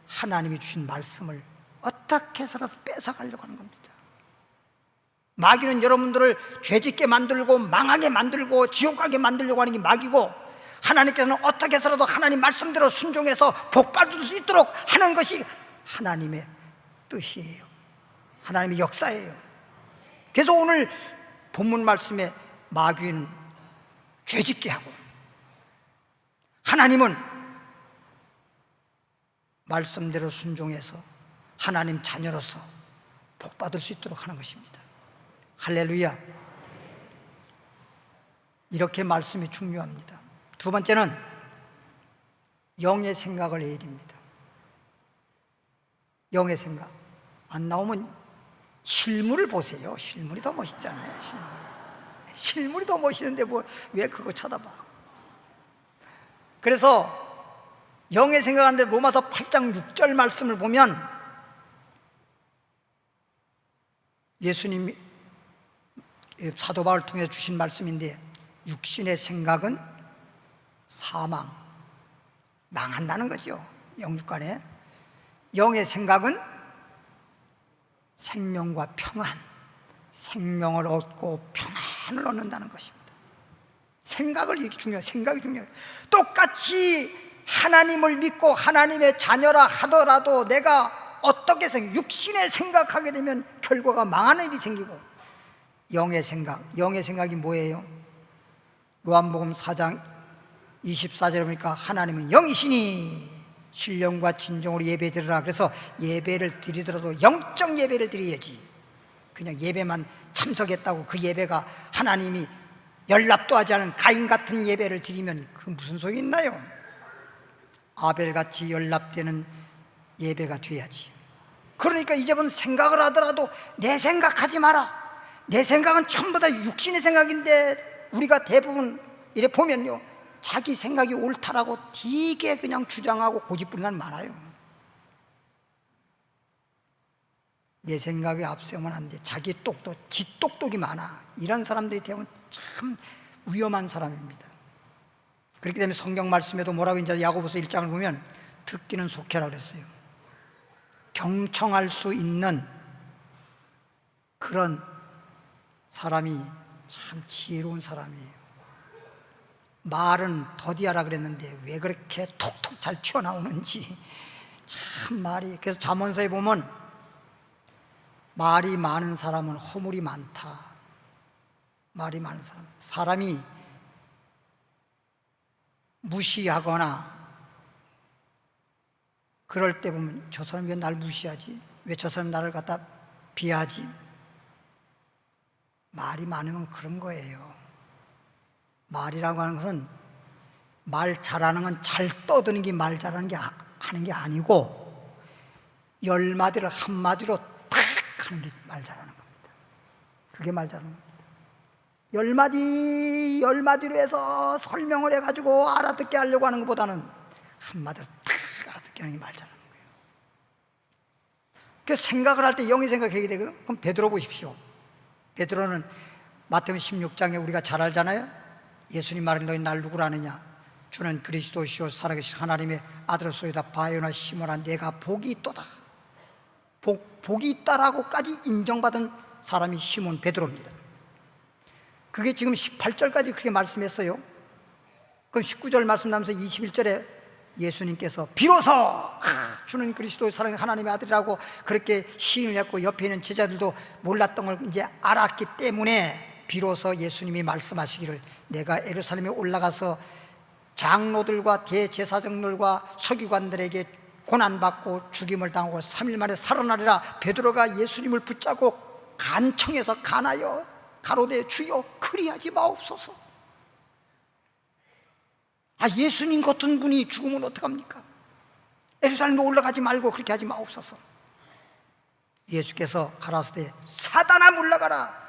하나님이 주신 말씀을 어떻게 해서라도 뺏어가려고 하는 겁니다. 마귀는 여러분들을 죄짓게 만들고 망하게 만들고 지옥 가게 만들려고 하는 게 마귀고, 하나님께서는 어떻게 해서라도 하나님 말씀대로 순종해서 복 받을 수 있도록 하는 것이 하나님의 뜻이에요. 하나님의 역사예요. 그래서 오늘 본문 말씀에 마귀는 죄짓게 하고, 하나님은 말씀대로 순종해서 하나님 자녀로서 복 받을 수 있도록 하는 것입니다. 할렐루야. 이렇게 말씀이 중요합니다. 두 번째는 영의 생각을 해야 됩니다. 영의 생각. 안 나오면 실물을 보세요. 실물이 더 멋있잖아요. 실물이 더 멋있는데 왜 그거 쳐다봐? 그래서 영의 생각하는데 로마서 8장 6절 말씀을 보면 예수님이 사도 바울을 통해 주신 말씀인데, 육신의 생각은 사망, 망한다는 거죠. 영육간에. 영의 생각은 생명과 평안, 생명을 얻고 평안을 얻는다는 것입니다. 생각을 이렇게 중요해요. 생각이 중요해요. 똑같이 하나님을 믿고 하나님의 자녀라 하더라도 내가 어떻게 육신의 생각하게 되면 결과가 망하는 일이 생기고, 영의 생각, 영의 생각이 뭐예요? 요한복음 4장 24절에 보니까 하나님은 영이시니 신령과 진정으로 예배 드리라. 그래서 예배를 드리더라도 영적 예배를 드려야지. 그냥 예배만 참석했다고 그 예배가 하나님이 연락도 하지 않은 가인 같은 예배를 드리면 그 무슨 소용이 있나요? 아벨같이 연락되는 예배가 돼야지. 그러니까 이제는 생각을 하더라도 내 생각하지 마라. 내 생각은 전부 다 육신의 생각인데, 우리가 대부분 이래 보면요, 자기 생각이 옳다라고 되게 그냥 주장하고 고집부리는 많아요. 내 생각에 앞세우면 안 돼. 자기 지 똑똑이 많아. 이런 사람들이 대부분 참 위험한 사람입니다. 그렇기 때문에 성경 말씀에도 뭐라고 이제 야고보서 1장을 보면 듣기는 속해라 그랬어요. 경청할 수 있는 그런 사람이 참 지혜로운 사람이에요. 말은 더디하라 그랬는데 왜 그렇게 톡톡 잘 튀어나오는지 참 말이. 그래서 잠언서에 보면 말이 많은 사람은 허물이 많다. 말이 많은 사람이 무시하거나 그럴 때 보면 저 사람이 왜 날 무시하지? 왜 저 사람이 나를 갖다 비하지? 말이 많으면 그런 거예요. 말이라고 하는 것은 말 잘하는 건 잘 떠드는 게 말 잘하는 게 하는 게 아니고, 10마디를 한마디로 탁 하는 게 말 잘하는 겁니다. 그게 말 잘하는 겁니다. 10마디로 해서 설명을 해가지고 알아듣게 하려고 하는 것보다는 한마디로 탁 알아듣게 하는 게 말 잘하는 거예요. 그래서 생각을 할 때 영이 생각하게 되거든요. 그럼 베드로 보십시오. 베드로는 마태복음 16장에 우리가 잘 알잖아요. 예수님 말을 너희 날 누구라 하느냐? 주는 그리스도시요 살아계신 하나님의 아들소이다. 바요나 시몬아, 내가 복이 있도다. 복이 있다라고까지 인정받은 사람이 시몬 베드로입니다. 그게 지금 18절까지 그렇게 말씀했어요. 그럼 19절 말씀 나면서 21절에 예수님께서 비로소 주는 그리스도의 사랑의 하나님의 아들이라고 그렇게 시인을 했고, 옆에 있는 제자들도 몰랐던 걸 이제 알았기 때문에 비로소 예수님이 말씀하시기를, 내가 예루살렘에 올라가서 장로들과 대제사장들과 서기관들에게 고난받고 죽임을 당하고 3일 만에 살아나리라. 베드로가 예수님을 붙잡고 간청해서 간하여 가로되 주여 그리하지 마옵소서. 예수님 같은 분이 죽으면 어떡합니까? 예루살렘에 올라가지 말고 그렇게 하지 마옵소서. 예수께서 가라사대 사단아 물러가라.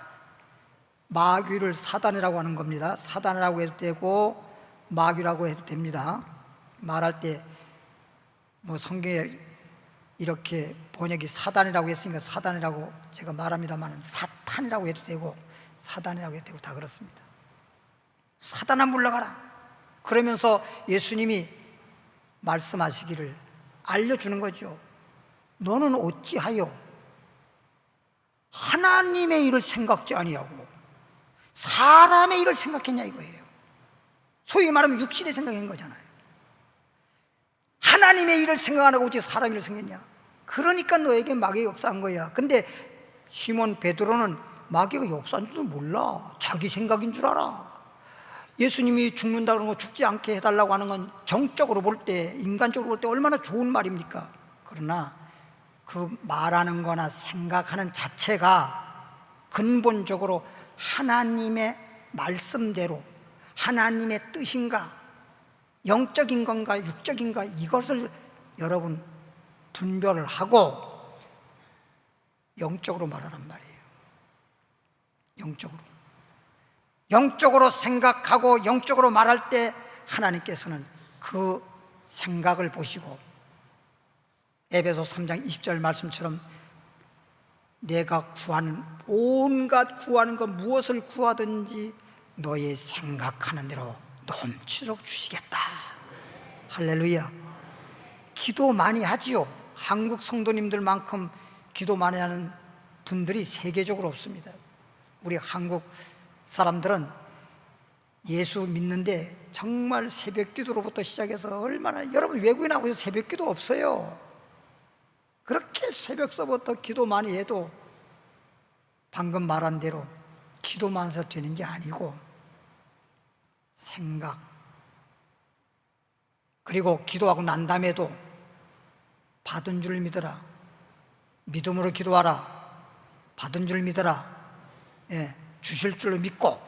마귀를 사단이라고 하는 겁니다. 사단이라고 해도 되고 마귀라고 해도 됩니다. 말할 때 뭐 성경에 이렇게 번역이 사단이라고 했으니까 사단이라고 제가 말합니다만, 사탄이라고 해도 되고 사단이라고 해도 되고 다 그렇습니다. 사단아 물러가라. 그러면서 예수님이 말씀하시기를 알려주는 거죠. 너는 어찌하여 하나님의 일을 생각지 아니하고 사람의 일을 생각했냐 이거예요. 소위 말하면 육신의 생각인 거잖아요. 하나님의 일을 생각 안 하고 어찌 사람 일을 생각했냐. 그러니까 너에게 마귀가 역사한 거야. 근데 시몬 베드로는 마귀가 역사한 줄도 몰라. 자기 생각인 줄 알아. 예수님이 죽는다 그런 거 죽지 않게 해달라고 하는 건 정적으로 볼 때, 인간적으로 볼 때 얼마나 좋은 말입니까? 그러나 그 말하는 거나 생각하는 자체가 근본적으로 하나님의 말씀대로 하나님의 뜻인가, 영적인 건가 육적인가, 이것을 여러분 분별을 하고 영적으로 말하란 말이에요. 영적으로 생각하고 영적으로 말할 때 하나님께서는 그 생각을 보시고, 에베소 3장 20절 말씀처럼 내가 구하는 온갖 구하는 것 무엇을 구하든지 너의 생각하는 대로 넘치도록 주시겠다. 할렐루야. 기도 많이 하지요. 한국 성도님들만큼 기도 많이 하는 분들이 세계적으로 없습니다. 우리 한국 사람들은 예수 믿는데 정말 새벽 기도로부터 시작해서 얼마나, 여러분 외국인하고 새벽 기도 없어요. 그렇게 새벽서부터 기도 많이 해도 방금 말한 대로 기도만 해서 되는 게 아니고 생각, 그리고 기도하고 난 다음에도 받은 줄 믿어라, 믿음으로 기도하라, 받은 줄 믿어라, 예, 주실 줄로 믿고,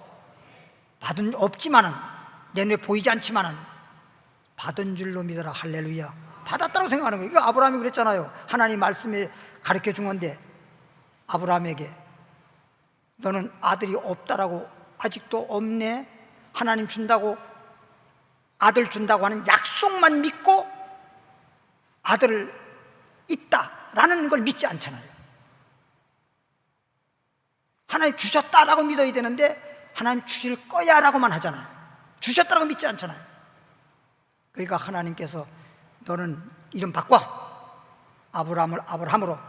받은 없지만은 내 눈에 보이지 않지만은 받은 줄로 믿어라. 할렐루야. 받았다고 생각하는 거예요. 이거 아브라함이 그랬잖아요. 하나님 말씀에 가르쳐 준 건데, 아브라함에게 너는 아들이 없다라고, 아직도 없네, 하나님 준다고, 아들 준다고 하는 약속만 믿고 아들 있다라는 걸 믿지 않잖아요. 하나님 주셨다라고 믿어야 되는데 하나님 주실 거야 라고만 하잖아요. 주셨다라고 믿지 않잖아요. 그러니까 하나님께서 너는 이름 바꿔, 아브라함을 아브라함으로.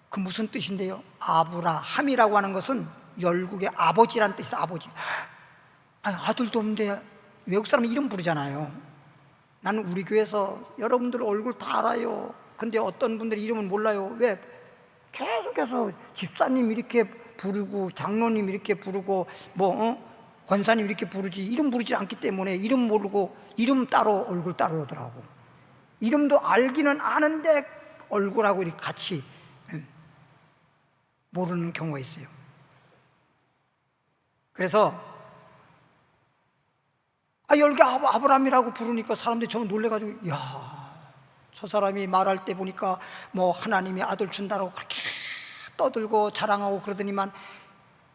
그 무슨 뜻인데요? 아브라함이라고 하는 것은 열국의 아버지라는 뜻이다. 아버지. 아니, 아들도 없는데 외국 사람 이름 부르잖아요. 나는 우리 교회에서 여러분들 얼굴 다 알아요. 근데 어떤 분들이 이름은 몰라요. 왜? 계속해서 집사님 이렇게 부르고 장로님 이렇게 부르고 권사님 이렇게 부르지 이름 부르지 않기 때문에 이름 모르고 이름 따로 얼굴 따로 오더라고. 이름도 알기는 아는데 얼굴하고 이렇게 같이 모르는 경우가 있어요. 그래서 여기 아브라함이라고 부르니까 사람들이 정말 놀래가지고, 야, 저 사람이 말할 때 보니까 뭐 하나님이 아들 준다고 그렇게 떠들고 자랑하고 그러더니만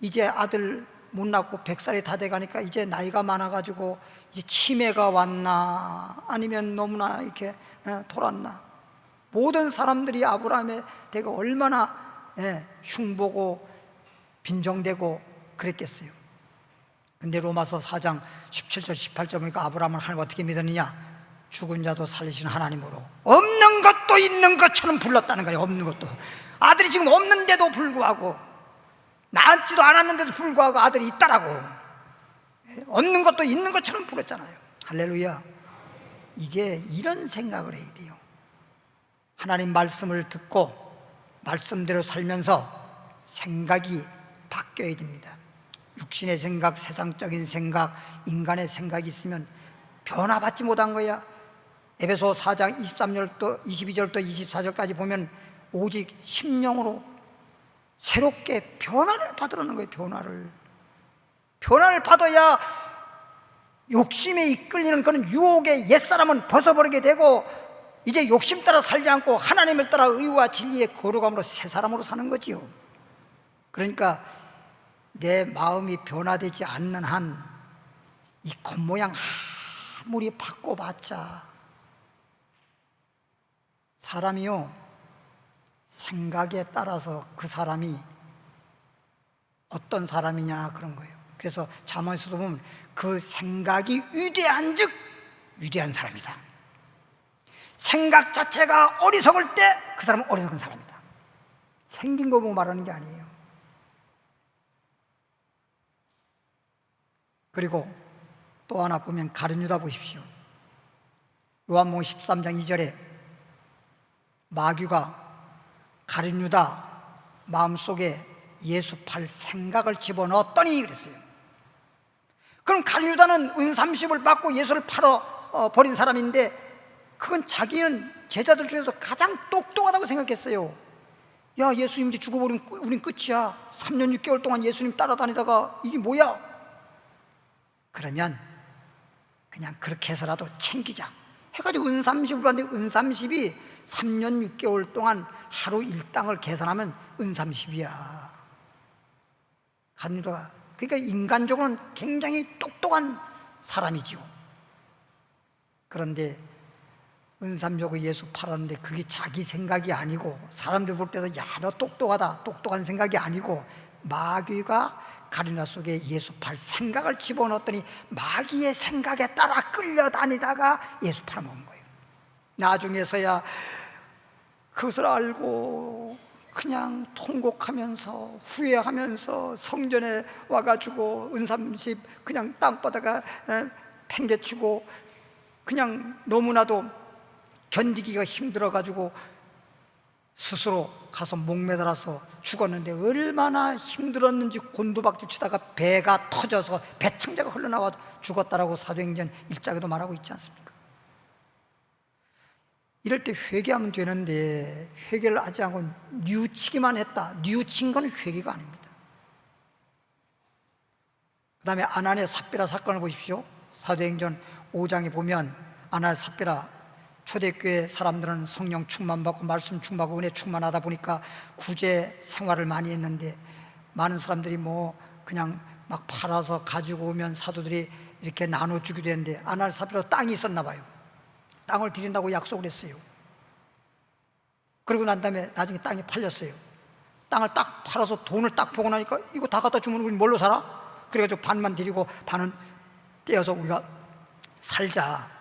이제 아들 못 낳고 100살이 다 돼가니까 이제 나이가 많아가지고 이제 치매가 왔나 아니면 너무나 이렇게 돌았나. 모든 사람들이 아브라함에 대해 얼마나 흉보고 빈정대고 그랬겠어요. 근데 로마서 4장 17절 18절 보니까 아브라함을 하나님 어떻게 믿었느냐? 죽은 자도 살리시는 하나님으로 없는 것도 있는 것처럼 불렀다는 거예요. 없는 것도, 아들이 지금 없는데도 불구하고, 낳지도 않았는데도 불구하고 아들이 있다라고, 없는 것도 있는 것처럼 불렀잖아요. 할렐루야. 이게 이런 생각을 해야 돼요. 하나님 말씀을 듣고 말씀대로 살면서 생각이 바뀌어야 됩니다. 육신의 생각, 세상적인 생각, 인간의 생각이 있으면 변화받지 못한 거야. 에베소 4장 23절부터 22절부터 24절까지 보면 오직 심령으로 새롭게 변화를 받으라는 거예요. 변화를 받아야 욕심에 이끌리는 그런 유혹의 옛사람은 벗어버리게 되고, 이제 욕심 따라 살지 않고 하나님을 따라 의와 진리의 거룩함으로 새 사람으로 사는 거지요. 그러니까 내 마음이 변화되지 않는 한 이 겉모양 아무리 바꿔봤자 사람이요, 생각에 따라서 그 사람이 어떤 사람이냐 그런 거예요. 그래서 잠언에서도 보면 그 생각이 위대한 즉 위대한 사람이다. 생각 자체가 어리석을 때 그 사람은 어리석은 사람이다. 생긴 거 보고 말하는 게 아니에요. 그리고 또 하나 보면 가룟 유다 보십시오. 요한복음 13장 2절에 마귀가 가룟 유다 마음속에 예수 팔 생각을 집어넣었더니 그랬어요. 그럼 가룟 유다는 은 30을 받고 예수를 팔아 버린 사람인데, 그건 자기는 제자들 중에서 가장 똑똑하다고 생각했어요. 야, 예수님 이제 죽어버리면 우린 끝이야. 3년 6개월 동안 예수님 따라다니다가 이게 뭐야? 그러면 그냥 그렇게 해서라도 챙기자 해가지고 은30을 받는데 은30이 3년 6개월 동안 하루 일당을 계산하면 은30이야. 간유도가. 그러니까 인간적으로는 굉장히 똑똑한 사람이지요. 그런데 은삼조고 예수 팔았는데 그게 자기 생각이 아니고, 사람들 볼 때도 야, 너 똑똑하다, 똑똑한 생각이 아니고, 마귀가 가리나 속에 예수 팔 생각을 집어넣었더니 마귀의 생각에 따라 끌려다니다가 예수 팔아먹은 거예요. 나중에서야 그것을 알고 그냥 통곡하면서 후회하면서 성전에 와가지고 은30 그냥 땅바닥에 팽개치고 그냥 너무나도 견디기가 힘들어가지고 스스로 가서 목매달아서 죽었는데, 얼마나 힘들었는지 곤두박질 치다가 배가 터져서 배창자가 흘러나와 죽었다라고 사도행전 1장에도 말하고 있지 않습니까? 이럴 때 회개하면 되는데 회개를 하지 않고 뉘우치기만 했다. 뉘우친 건 회개가 아닙니다. 그 다음에 아나니아 삽비라 사건을 보십시오. 사도행전 5장에 보면 아나니아 삽비라, 초대교회 사람들은 성령 충만받고 말씀 충만하고 은혜 충만하다 보니까 구제 생활을 많이 했는데, 많은 사람들이 뭐 그냥 막 팔아서 가지고 오면 사도들이 이렇게 나눠주기도 했는데, 아나니아 삽비라 땅이 있었나 봐요. 땅을 드린다고 약속을 했어요. 그러고 난 다음에 나중에 땅이 팔렸어요. 땅을 딱 팔아서 돈을 딱 보고 나니까 이거 다 갖다 주면 우리 뭘로 살아? 그래가지고 반만 드리고 반은 떼어서 우리가 살자.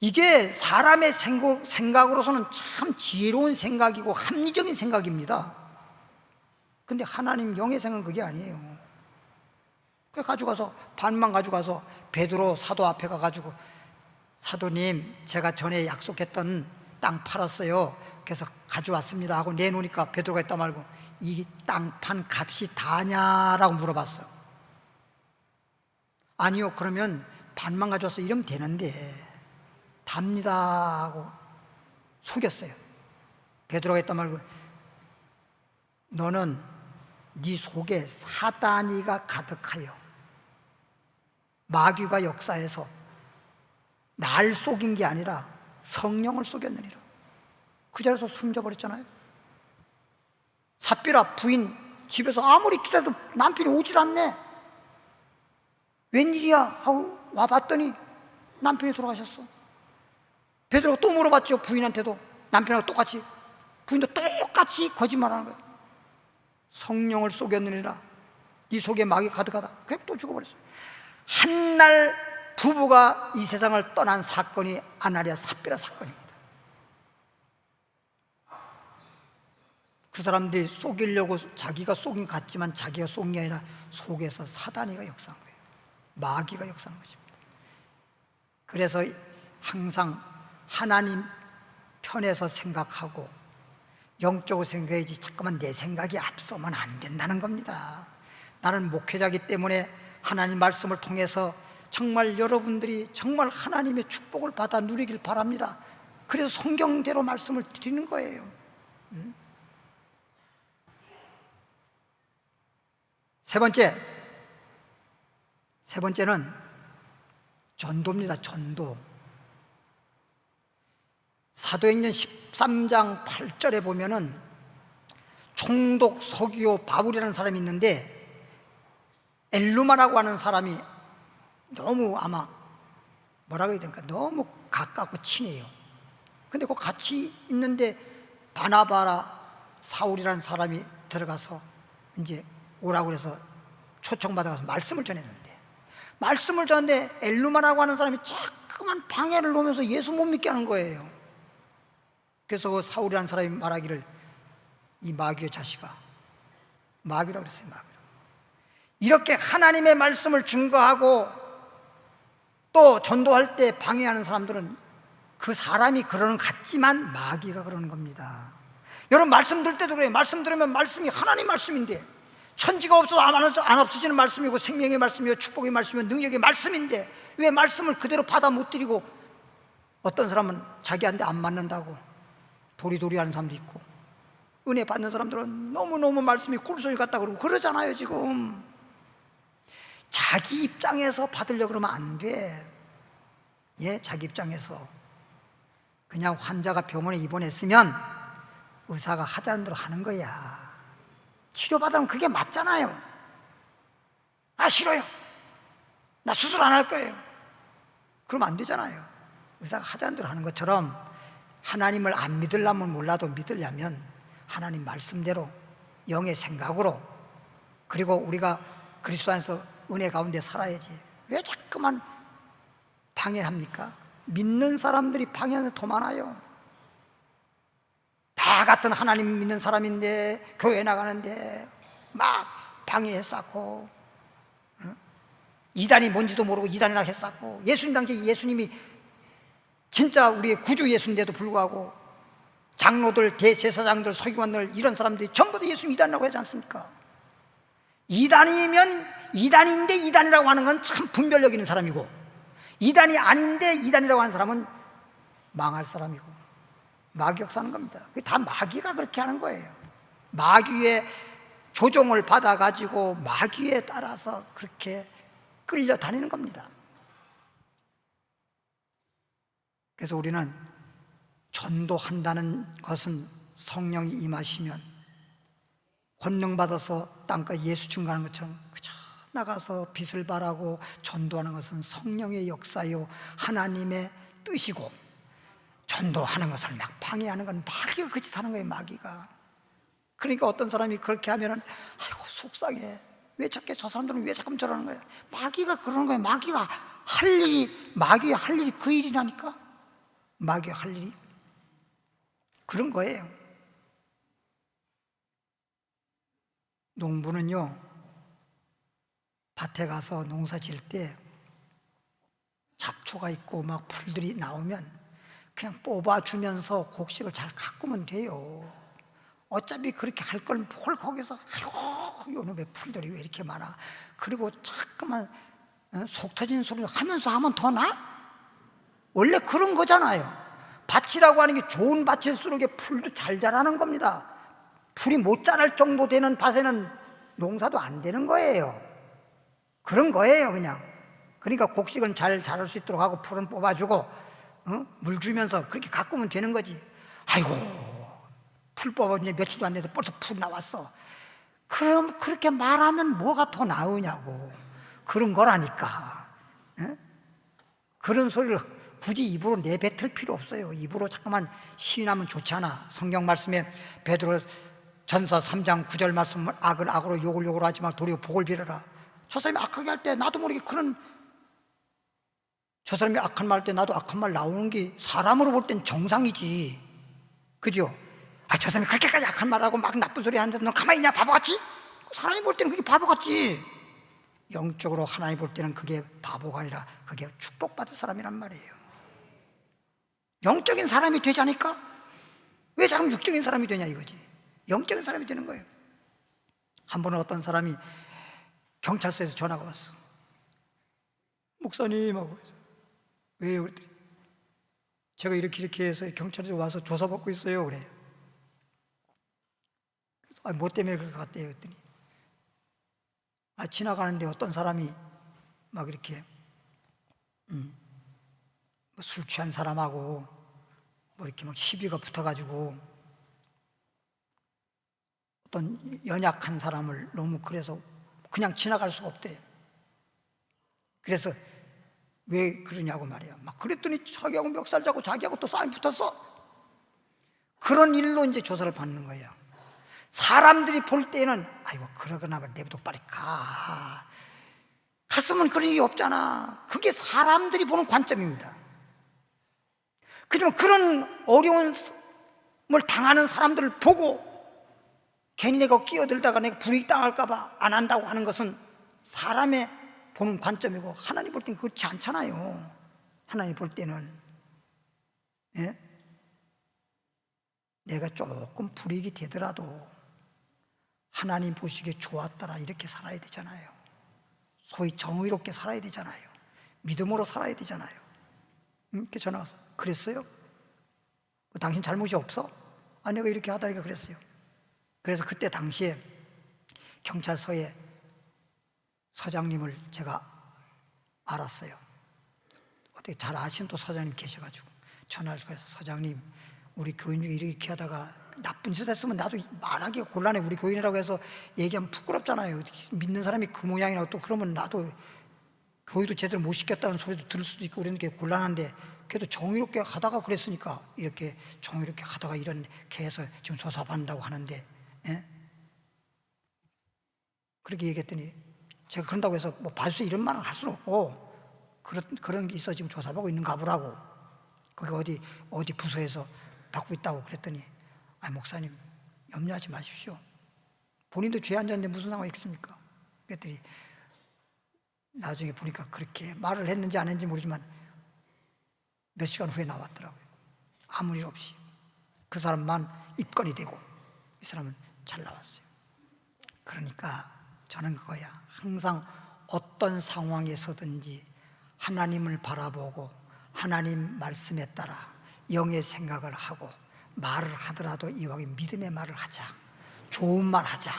이게 사람의 생각으로서는 참 지혜로운 생각이고 합리적인 생각입니다. 근데 하나님 영의 생각은 그게 아니에요. 그래 가져가서 반만 가져가서 베드로 사도 앞에 가가지고, 사도님 제가 전에 약속했던 땅 팔았어요. 그래서 가져왔습니다 하고 내놓으니까 베드로가 있다 말고, 이 땅 판 값이 다냐라고 물어봤어. 아니요, 그러면 반만 가져와서 이러면 되는데. 답니다 하고 속였어요. 베드로가 있다 말고, 너는 네 속에 사단이가 가득하여 마귀가 역사해서 날 속인 게 아니라 성령을 속였느니라. 그 자리에서 숨져버렸잖아요. 삽비라 부인 집에서 아무리 기다려도 남편이 오질 않네. 웬일이야 하고 와봤더니 남편이 돌아가셨어. 베드로가 또 물어봤죠. 부인한테도. 남편하고 똑같이. 부인도 똑같이 거짓말하는 거예요. 성령을 속였느니라. 네 속에 마귀가 가득하다. 그냥 또 죽어버렸어요. 한날 부부가 이 세상을 떠난 사건이 아나니아 삽비라 사건입니다. 그 사람들이 속이려고 자기가 속인 것 같지만 자기가 속인 게 아니라 속에서 사단이가 역사한 거예요. 마귀가 역사한 것입니다. 그래서 항상 하나님 편에서 생각하고 영적으로 생각해야지 잠깐만 내 생각이 앞서면 안 된다는 겁니다. 나는 목회자이기 때문에 하나님 말씀을 통해서 정말 여러분들이 정말 하나님의 축복을 받아 누리길 바랍니다. 그래서 성경대로 말씀을 드리는 거예요. 세 번째는 전도입니다. 전도. 사도행전 13장 8절에 보면은 총독 서기오 바울이라는 사람이 있는데, 엘루마라고 하는 사람이 너무 아마 뭐라고 해야 됩니까? 너무 가깝고 친해요. 근데 그 같이 있는데 바나바라 사울이라는 사람이 들어가서 이제 오라고 해서 초청받아가서 말씀을 전했는데, 말씀을 전했는데 엘루마라고 하는 사람이 자꾸만 방해를 놓으면서 예수 못 믿게 하는 거예요. 그래서 그 사울이라는 사람이 말하기를, 이 마귀의 자식아, 마귀라고 그랬어요. 마귀라고. 이렇게 하나님의 말씀을 증거하고 또 전도할 때 방해하는 사람들은 그 사람이 그러는 것 같지만 마귀가 그러는 겁니다. 여러분 말씀 들을 때도 그래요. 말씀 들으면 말씀이 하나님 말씀인데, 천지가 없어도 안 없어지는 말씀이고 생명의 말씀이고 축복의 말씀이고 능력의 말씀인데 왜 말씀을 그대로 받아 못 드리고, 어떤 사람은 자기한테 안 맞는다고 도리도리 하는 사람도 있고, 은혜 받는 사람들은 너무너무 말씀이 꿀소리 같다 그러고 그러잖아요. 지금 자기 입장에서 받으려고 그러면 안 돼. 예, 자기 입장에서 그냥 환자가 병원에 입원했으면 의사가 하자는 대로 하는 거야. 치료받으면 그게 맞잖아요. 아, 싫어요, 나 수술 안 할 거예요, 그러면 안 되잖아요. 의사가 하자는 대로 하는 것처럼 하나님을 안 믿으려면 몰라도 믿으려면 하나님 말씀대로 영의 생각으로, 그리고 우리가 그리스도 안에서 은혜 가운데 살아야지. 왜 자꾸만 방해합니까? 믿는 사람들이 방해하는 더 많아요. 다 같은 하나님 믿는 사람인데 교회 나가는데 막 방해했었고, 이단이 뭔지도 모르고 이단이나 했었고, 예수님 당시에 예수님이 진짜 우리의 구주 예수인데도 불구하고 장로들, 대제사장들, 서기관들 이런 사람들이 전부 다 예수님 이단이라고 하지 않습니까? 이단이면 이단인데 이단이라고 하는 건 참 분별력 있는 사람이고, 이단이 아닌데 이단이라고 하는 사람은 망할 사람이고 마귀 역사하는 겁니다. 그게 다 마귀가 그렇게 하는 거예요. 마귀의 조종을 받아가지고 마귀에 따라서 그렇게 끌려다니는 겁니다. 그래서 우리는 전도한다는 것은 성령이 임하시면 권능받아서 땅까지 예수 증거하는 것처럼 그저 나가서 빛을 발하고 전도하는 것은 성령의 역사요 하나님의 뜻이고, 전도하는 것을 막 방해하는 건 마귀가 그 짓 하는 거예요. 마귀가. 그러니까 어떤 사람이 그렇게 하면은 아이고 속상해, 왜 자꾸 저 사람들은 왜 자꾸 저러는 거야. 마귀가 그러는 거예요. 마귀가 할 일이 그 일이라니까. 마귀가 할 일이 그런 거예요. 농부는요, 밭에 가서 농사 지을 때 잡초가 있고 막 풀들이 나오면 그냥 뽑아주면서 곡식을 잘 가꾸면 돼요. 어차피 그렇게 할 걸 뭘 거기서 아이고 요놈의 풀들이 왜 이렇게 많아, 그리고 자꾸만 속 터지는 소리를 하면서 하면 더 나아? 원래 그런 거잖아요. 밭이라고 하는 게 좋은 밭일수록 풀도 잘 자라는 겁니다. 풀이 못 자랄 정도 되는 밭에는 농사도 안 되는 거예요. 그런 거예요 그냥. 그러니까 곡식은 잘 자랄 수 있도록 하고 풀은 뽑아주고 물 주면서 그렇게 가꾸면 되는 거지. 아이고 풀 뽑아준 지 며칠도 안 돼도 벌써 풀 나왔어. 그럼 그렇게 말하면 뭐가 더 나으냐고. 그런 거라니까. 그런 소리를 굳이 입으로 내뱉을 필요 없어요. 입으로 잠깐만 시인하면 좋잖아. 성경 말씀에 베드로 전서 3장 9절 말씀, 악을 악으로 욕을 욕으로 하지 말고 도리어 복을 빌어라. 저 사람이 악하게 할 때 나도 모르게 저 사람이 악한 말 할 때 나도 악한 말 나오는 게 사람으로 볼 땐 정상이지. 그죠? 아, 저 사람이 그렇게까지 악한 말하고 막 나쁜 소리 하는데 넌 가만히 있냐 바보같이? 사람이 볼 때는 그게 바보같지. 영적으로 하나님 볼 때는 그게 바보가 아니라 그게 축복받을 사람이란 말이에요. 영적인 사람이 되지 않을까? 왜 자꾸 육적인 사람이 되냐 이거지. 영적인 사람이 되는 거예요. 한 번은 어떤 사람이 경찰서에서 전화가 왔어. 목사님 하고, 왜요? 그랬더니 제가 이렇게 해서 경찰에 와서 조사받고 있어요 그래. 그래서 뭐 때문에 그렇게 갔대요 그랬더니 지나가는데 어떤 사람이 막 이렇게 술 취한 사람하고 뭐 이렇게 막 시비가 붙어가지고 어떤 연약한 사람을 너무 그래서 그냥 지나갈 수가 없대. 그래서 왜 그러냐고 말이야. 막 그랬더니 자기하고 멱살 잡고 자기하고 또 싸움이 붙었어. 그런 일로 이제 조사를 받는 거예요. 사람들이 볼 때는 아이고 그러거나 내버려 빨리 갔으면 그런 일이 없잖아. 그게 사람들이 보는 관점입니다. 그러면 그런 어려움을 당하는 사람들을 보고 괜히 내가 끼어들다가 내가 불이익 당할까 봐 안 한다고 하는 것은 사람의 보는 관점이고, 하나님 볼 때는 그렇지 않잖아요. 하나님 볼 때는 내가 조금 불이익이 되더라도 하나님 보시기에 좋았더라 이렇게 살아야 되잖아요. 소위 정의롭게 살아야 되잖아요. 믿음으로 살아야 되잖아요. 이렇게 전화 와서 그랬어요? 당신 잘못이 없어? 아, 내가 이렇게 하다니까 그랬어요. 그래서 그때 당시에 경찰서에 서장님을 제가 알았어요. 어떻게 잘 아시는 또 서장님 계셔가지고 전화를 해서 서장님, 우리 교인 중에 이렇게 하다가 나쁜 짓 했으면 나도 말하기가 곤란해. 우리 교인이라고 해서 얘기하면 부끄럽잖아요. 믿는 사람이 그 모양이라고 또 그러면 나도 교회도 제대로 못 시켰다는 소리도 들을 수도 있고 그러는 게 곤란한데, 그래도 정의롭게 하다가 그랬으니까 이렇게 정의롭게 하다가 이렇게 해서 지금 조사받는다고 하는데, 예? 그렇게 얘기했더니 제가 그런다고 해서 뭐 봐주세요 이런 말은 할 수는 없고, 그런 게 있어 지금 조사받고 있는가 보라고. 거기 어디 부서에서 받고 있다고 그랬더니, 아니 목사님 염려하지 마십시오. 본인도 죄 안 졌는데 무슨 상관이 있겠습니까? 그랬더니 나중에 보니까 그렇게 말을 했는지 안 했는지 모르지만 몇 시간 후에 나왔더라고요. 아무 일 없이 그 사람만 입건이 되고 이 사람은 잘 나왔어요. 그러니까 저는 그거야. 항상 어떤 상황에서든지 하나님을 바라보고 하나님 말씀에 따라 영의 생각을 하고 말을 하더라도 이왕에 믿음의 말을 하자. 좋은 말 하자.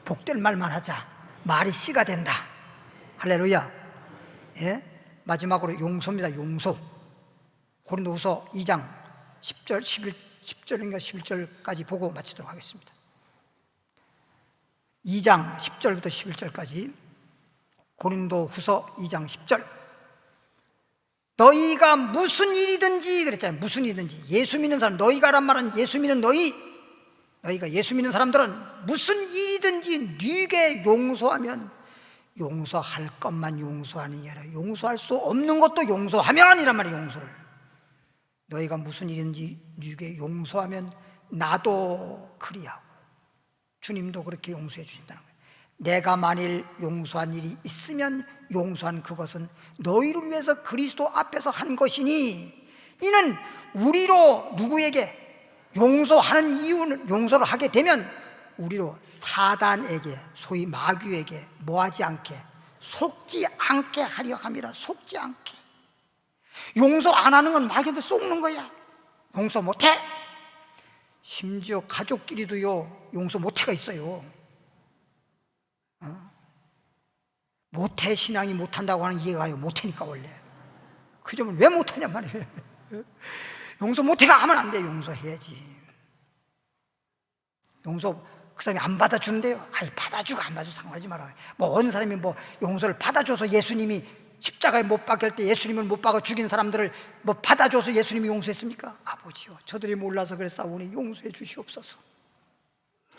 복될 말만 하자. 말이 씨가 된다. 할렐루야. 예? 마지막으로 용서입니다. 용서. 고린도후서 2장 10절, 10절인가 11절까지 보고 마치도록 하겠습니다. 2장 10절부터 11절까지 고린도후서 2장 10절. 너희가 무슨 일이든지 그랬잖아요. 무슨 일이든지. 예수 믿는 사람, 너희가란 말은 예수 믿는 너희가 예수 믿는 사람들은 무슨 일이든지 네게 용서하면, 용서할 것만 용서하는 게 아니라 용서할 수 없는 것도 용서하면 이란 말이에요. 용서를. 너희가 무슨 일인지 네게 용서하면 나도 그리하고, 주님도 그렇게 용서해 주신다는 거예요. 내가 만일 용서한 일이 있으면 용서한 그것은 너희를 위해서 그리스도 앞에서 한 것이니, 이는 우리로 누구에게 용서하는 이유는, 용서를 하게 되면 우리로 사단에게, 소위 마귀에게 뭐하지 않게, 속지 않게 하려 함이라. 속지 않게. 용서 안 하는 건 마귀한테 속는 거야. 용서 못해? 심지어 가족끼리도요 용서 못해가 있어요. 못해 신앙이 못한다고 하는 이해가 가요. 못하니까 원래. 그 점을 왜 못하냔 말이에요. 용서 못해가 하면 안 돼. 용서해야지. 용서 그 사람이 안 받아주는데요, 아이 받아주고 안 받아주고 상관하지 말아요. 뭐 어느 사람이 뭐 용서를 받아줘서 예수님이 십자가에 못 박힐 때 예수님을 못 박아 죽인 사람들을 뭐 받아줘서 예수님이 용서했습니까? 아버지요, 저들이 몰라서 그랬사오니 용서해 주시옵소서.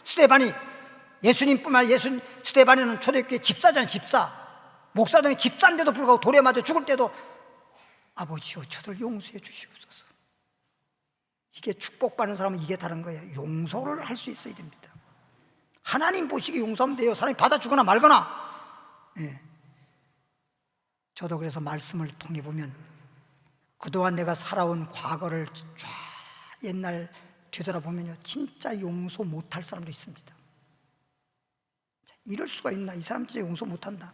스데반이, 예수님뿐만 아니라 스데반이는 초대교회 집사잖아요. 집사. 목사들이 집사인데도 불구하고 돌에 맞아 죽을 때도 아버지요, 저들 용서해 주시옵소서. 이게 축복받는 사람은 이게 다른 거예요. 용서를 할 수 있어야 됩니다. 하나님 보시기에 용서하면 돼요. 사람이 받아주거나 말거나. 예. 저도 그래서 말씀을 통해 보면 그동안 내가 살아온 과거를 쫙 옛날 되돌아보면요, 진짜 용서 못할 사람도 있습니다. 이럴 수가 있나? 이 사람 진짜 용서 못한다.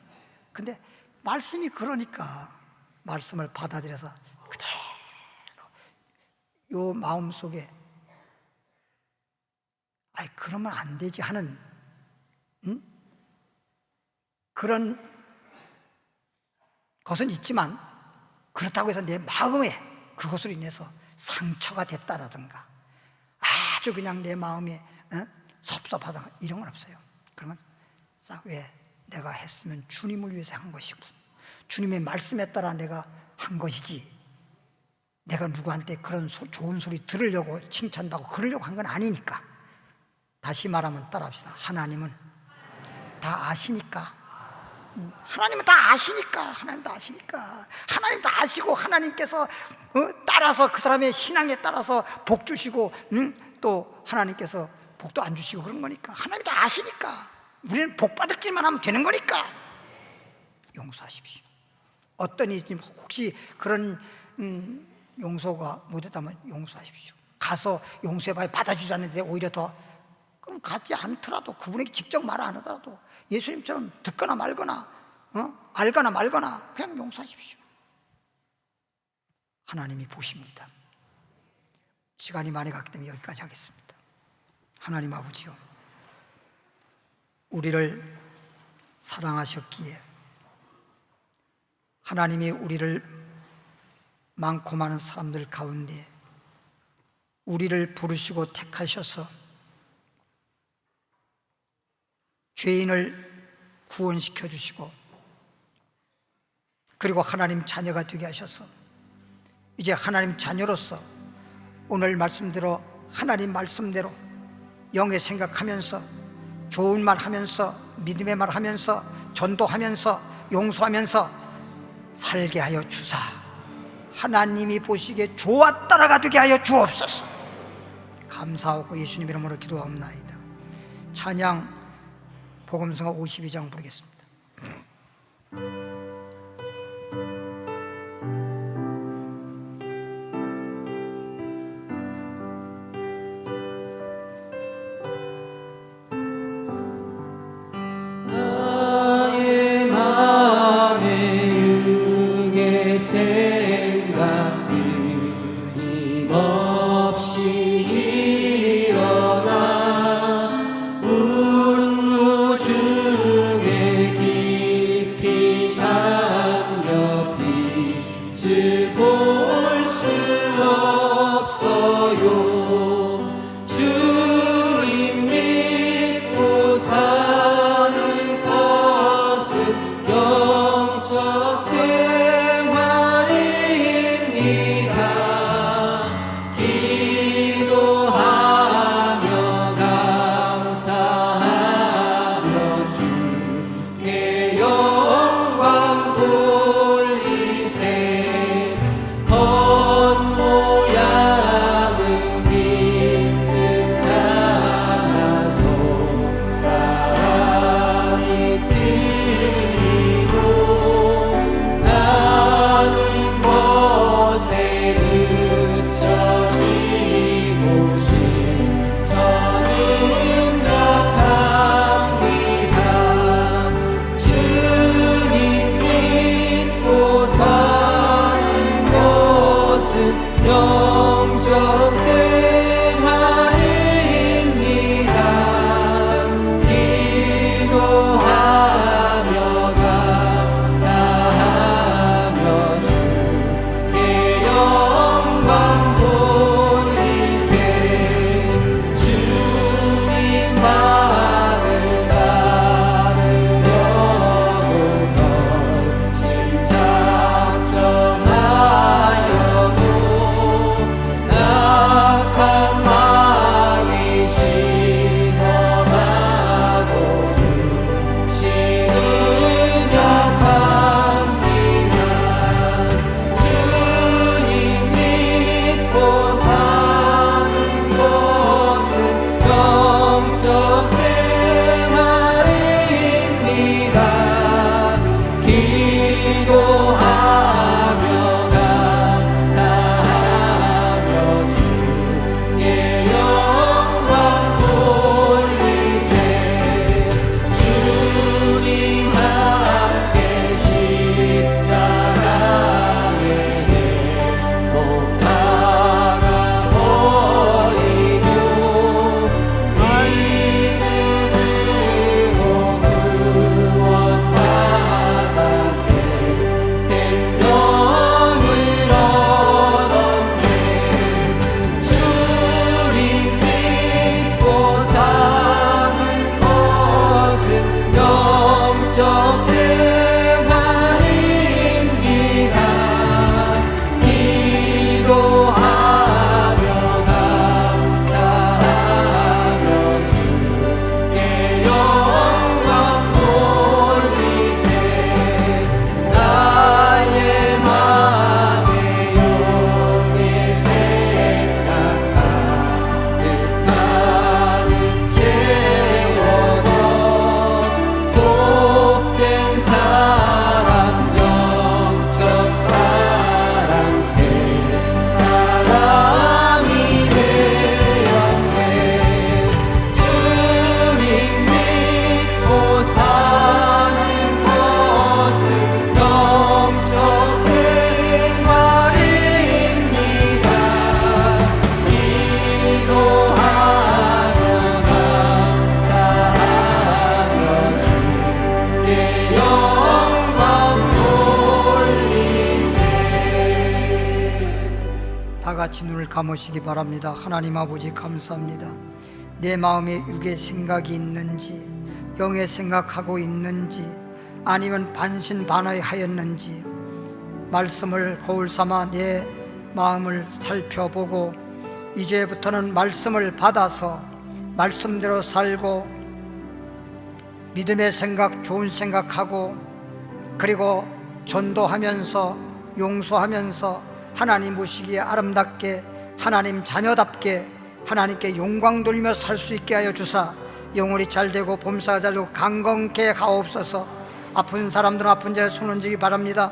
근데 말씀이 그러니까 말씀을 받아들여서 그대로 요 마음속에 아이 그러면 안 되지 하는 그런 것은 있지만, 그렇다고 해서 내 마음에 그것으로 인해서 상처가 됐다라든가 아주 그냥 내 마음에 섭섭하다 이런 건 없어요. 그런 건 싹 왜 내가 했으면 주님을 위해서 한 것이고 주님의 말씀에 따라 내가 한 것이지, 내가 누구한테 그런 좋은 소리 들으려고 칭찬받고 그러려고 한 건 아니니까. 다시 말하면 따라합시다. 하나님은 다 아시니까. 하나님은 다 아시니까. 하나님 다 아시니까. 하나님 다 아시고 하나님께서 따라서 그 사람의 신앙에 따라서 복 주시고 또 하나님께서 복도 안 주시고 그런 거니까. 하나님 다 아시니까. 우리는 복 받을 짓만 하면 되는 거니까. 용서하십시오. 어떤 이 혹시 그런 용서가 못했다면 용서하십시오. 가서 용서해봐야 받아주지 않는데 오히려 더, 그럼 가지 않더라도 그분에게 직접 말 안 하더라도 예수님처럼 듣거나 말거나 알거나 말거나 그냥 용서하십시오. 하나님이 보십니다. 시간이 많이 갔기 때문에 여기까지 하겠습니다. 하나님 아버지요, 우리를 사랑하셨기에 하나님이 우리를 많고 많은 사람들 가운데 우리를 부르시고 택하셔서 죄인을 구원시켜 주시고 그리고 하나님 자녀가 되게 하셔서 이제 하나님 자녀로서 오늘 말씀대로 하나님 말씀대로 영의 생각하면서 좋은 말 하면서 믿음의 말 하면서 전도하면서 용서하면서 살게 하여 주사 하나님이 보시기에 좋았다라가 되게 하여 주옵소서. 감사하고 예수님 이름으로 기도하옵나이다. 찬양 복음성가 52장 부르겠습니다. 나의 맘에 육의 생각 끊임없이 일어나 운무 중에 깊이 잠겨 빛을 볼 수 없어요. 주님 믿고 사는 것은 영적 생활입니다. 기도하며 감사하며 주께 영광 돌리세. 겉모양은 믿는 자라서 사람이 들리고 나는 것에 늦춰지고 실천은 약합니다. 같이 눈을 감으시기 바랍니다. 하나님 아버지 감사합니다. 내 마음에 육의 생각이 있는지 영의 생각하고 있는지 아니면 반신반의하였는지 말씀을 거울 삼아 내 마음을 살펴보고 이제부터는 말씀을 받아서 말씀대로 살고 믿음의 생각, 좋은 생각하고 그리고 전도하면서 용서하면서 하나님 보시기에 아름답게 하나님 자녀답게 하나님께 영광 돌리며 살 수 있게 하여 주사 영혼이 잘되고 범사가 잘되고 강건케 하옵소서. 아픈 사람들은 아픈 자에 손 얹기 바랍니다.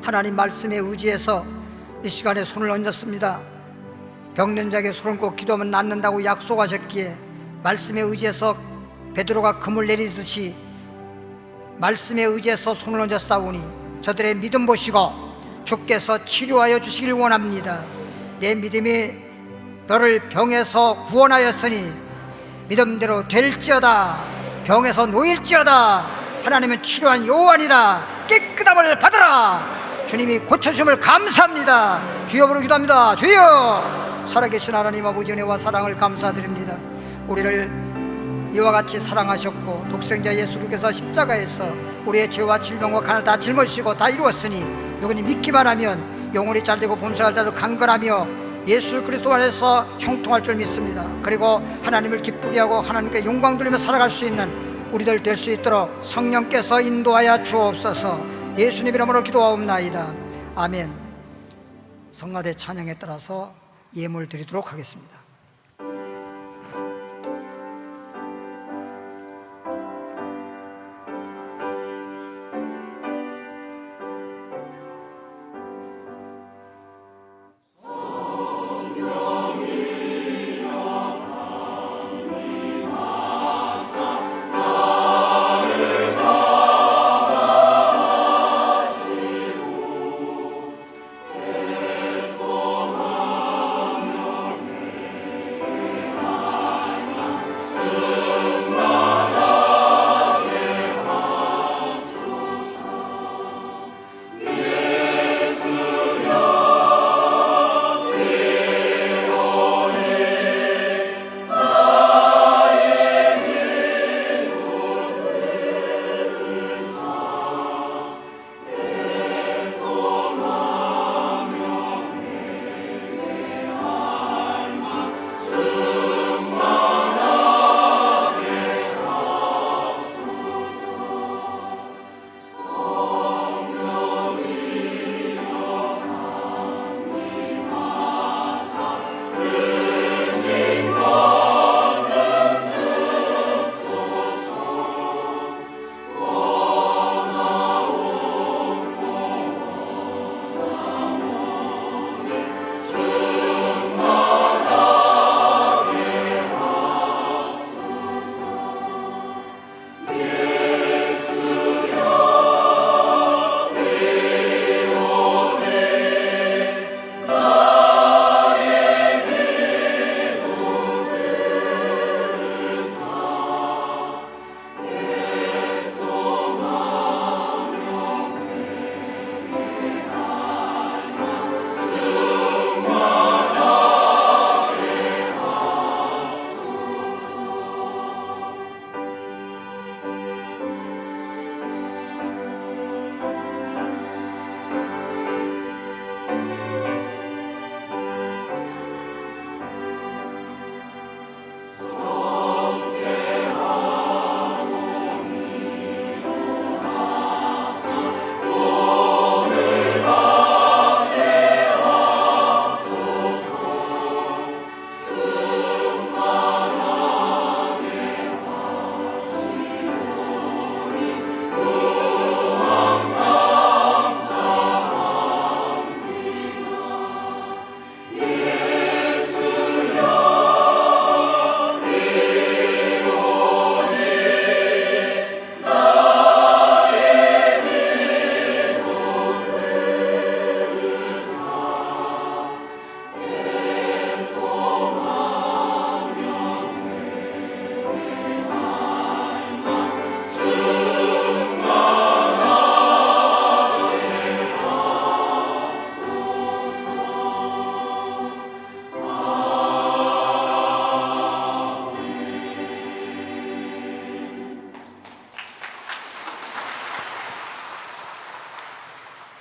하나님 말씀에 의지해서 이 시간에 손을 얹었습니다. 병든 자에게 손을 얹고 기도하면 낫는다고 약속하셨기에 말씀에 의지해서 베드로가 금을 내리듯이 말씀에 의지해서 손을 얹어 싸우니 저들의 믿음 보시고 주께서 치료하여 주시길 원합니다. 내 믿음이 너를 병에서 구원하였으니 믿음대로 될지어다. 병에서 놓일지어다. 하나님은 치료한 요한이라 깨끗함을 받으라. 주님이 고쳐주심을 감사합니다. 주여 부르 기도합니다. 주여. 살아계신 하나님 아버지 은혜와 사랑을 감사드립니다. 우리를 이와 같이 사랑하셨고 독생자 예수께서 십자가에서 우리의 죄와 질병과 가난을 다 짊어지시고 다 이루었으니 누구니 믿기만 하면 영혼이 잘되고 범사가 잘되고 강건하며 예수 그리스도 안에서 형통할 줄 믿습니다. 그리고 하나님을 기쁘게 하고 하나님께 영광 돌리며 살아갈 수 있는 우리들 될 수 있도록 성령께서 인도하여 주옵소서. 예수님 이름으로 기도하옵나이다. 아멘. 성가대 찬양에 따라서 예물 드리도록 하겠습니다.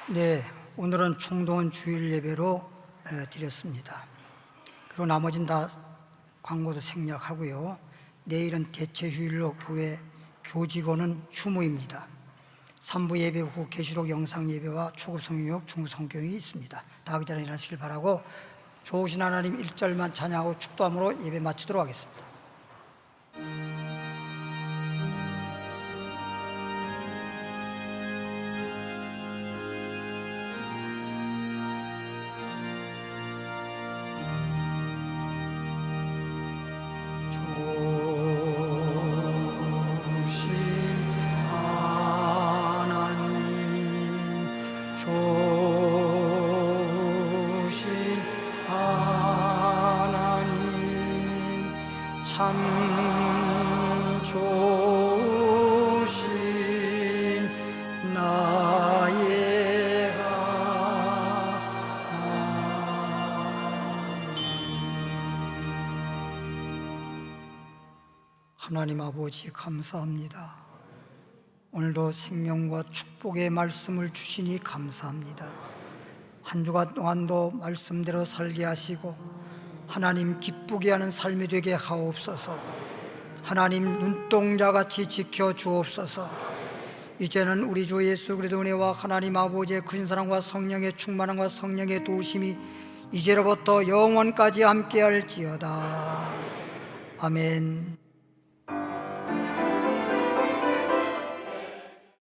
네, 오늘은 총동원 주일 예배로 드렸습니다. 그리고 나머지는 다 광고도 생략하고요. 내일은 대체 휴일로 교회 교직원은 휴무입니다. 3부 예배 후 계시록 영상 예배와 초급 성경역, 중급 성경이 있습니다. 다 그 자리에 일하시길 바라고 좋으신 하나님 1절만 찬양하고 축도함으로 예배 마치도록 하겠습니다. 참 좋으신 나의 하나님 아버지 감사합니다. 오늘도 생명과 축복의 말씀을 주시니 감사합니다. 한 주간 동안도 말씀대로 살게 하시고 하나님 기쁘게 하는 삶이 되게 하옵소서. 하나님 눈동자같이 지켜주옵소서. 이제는 우리 주 예수 그리스도 은혜와 하나님 아버지의 큰 사랑과 성령의 충만함과 성령의 도우심이 이제로부터 영원까지 함께할지어다. 아멘.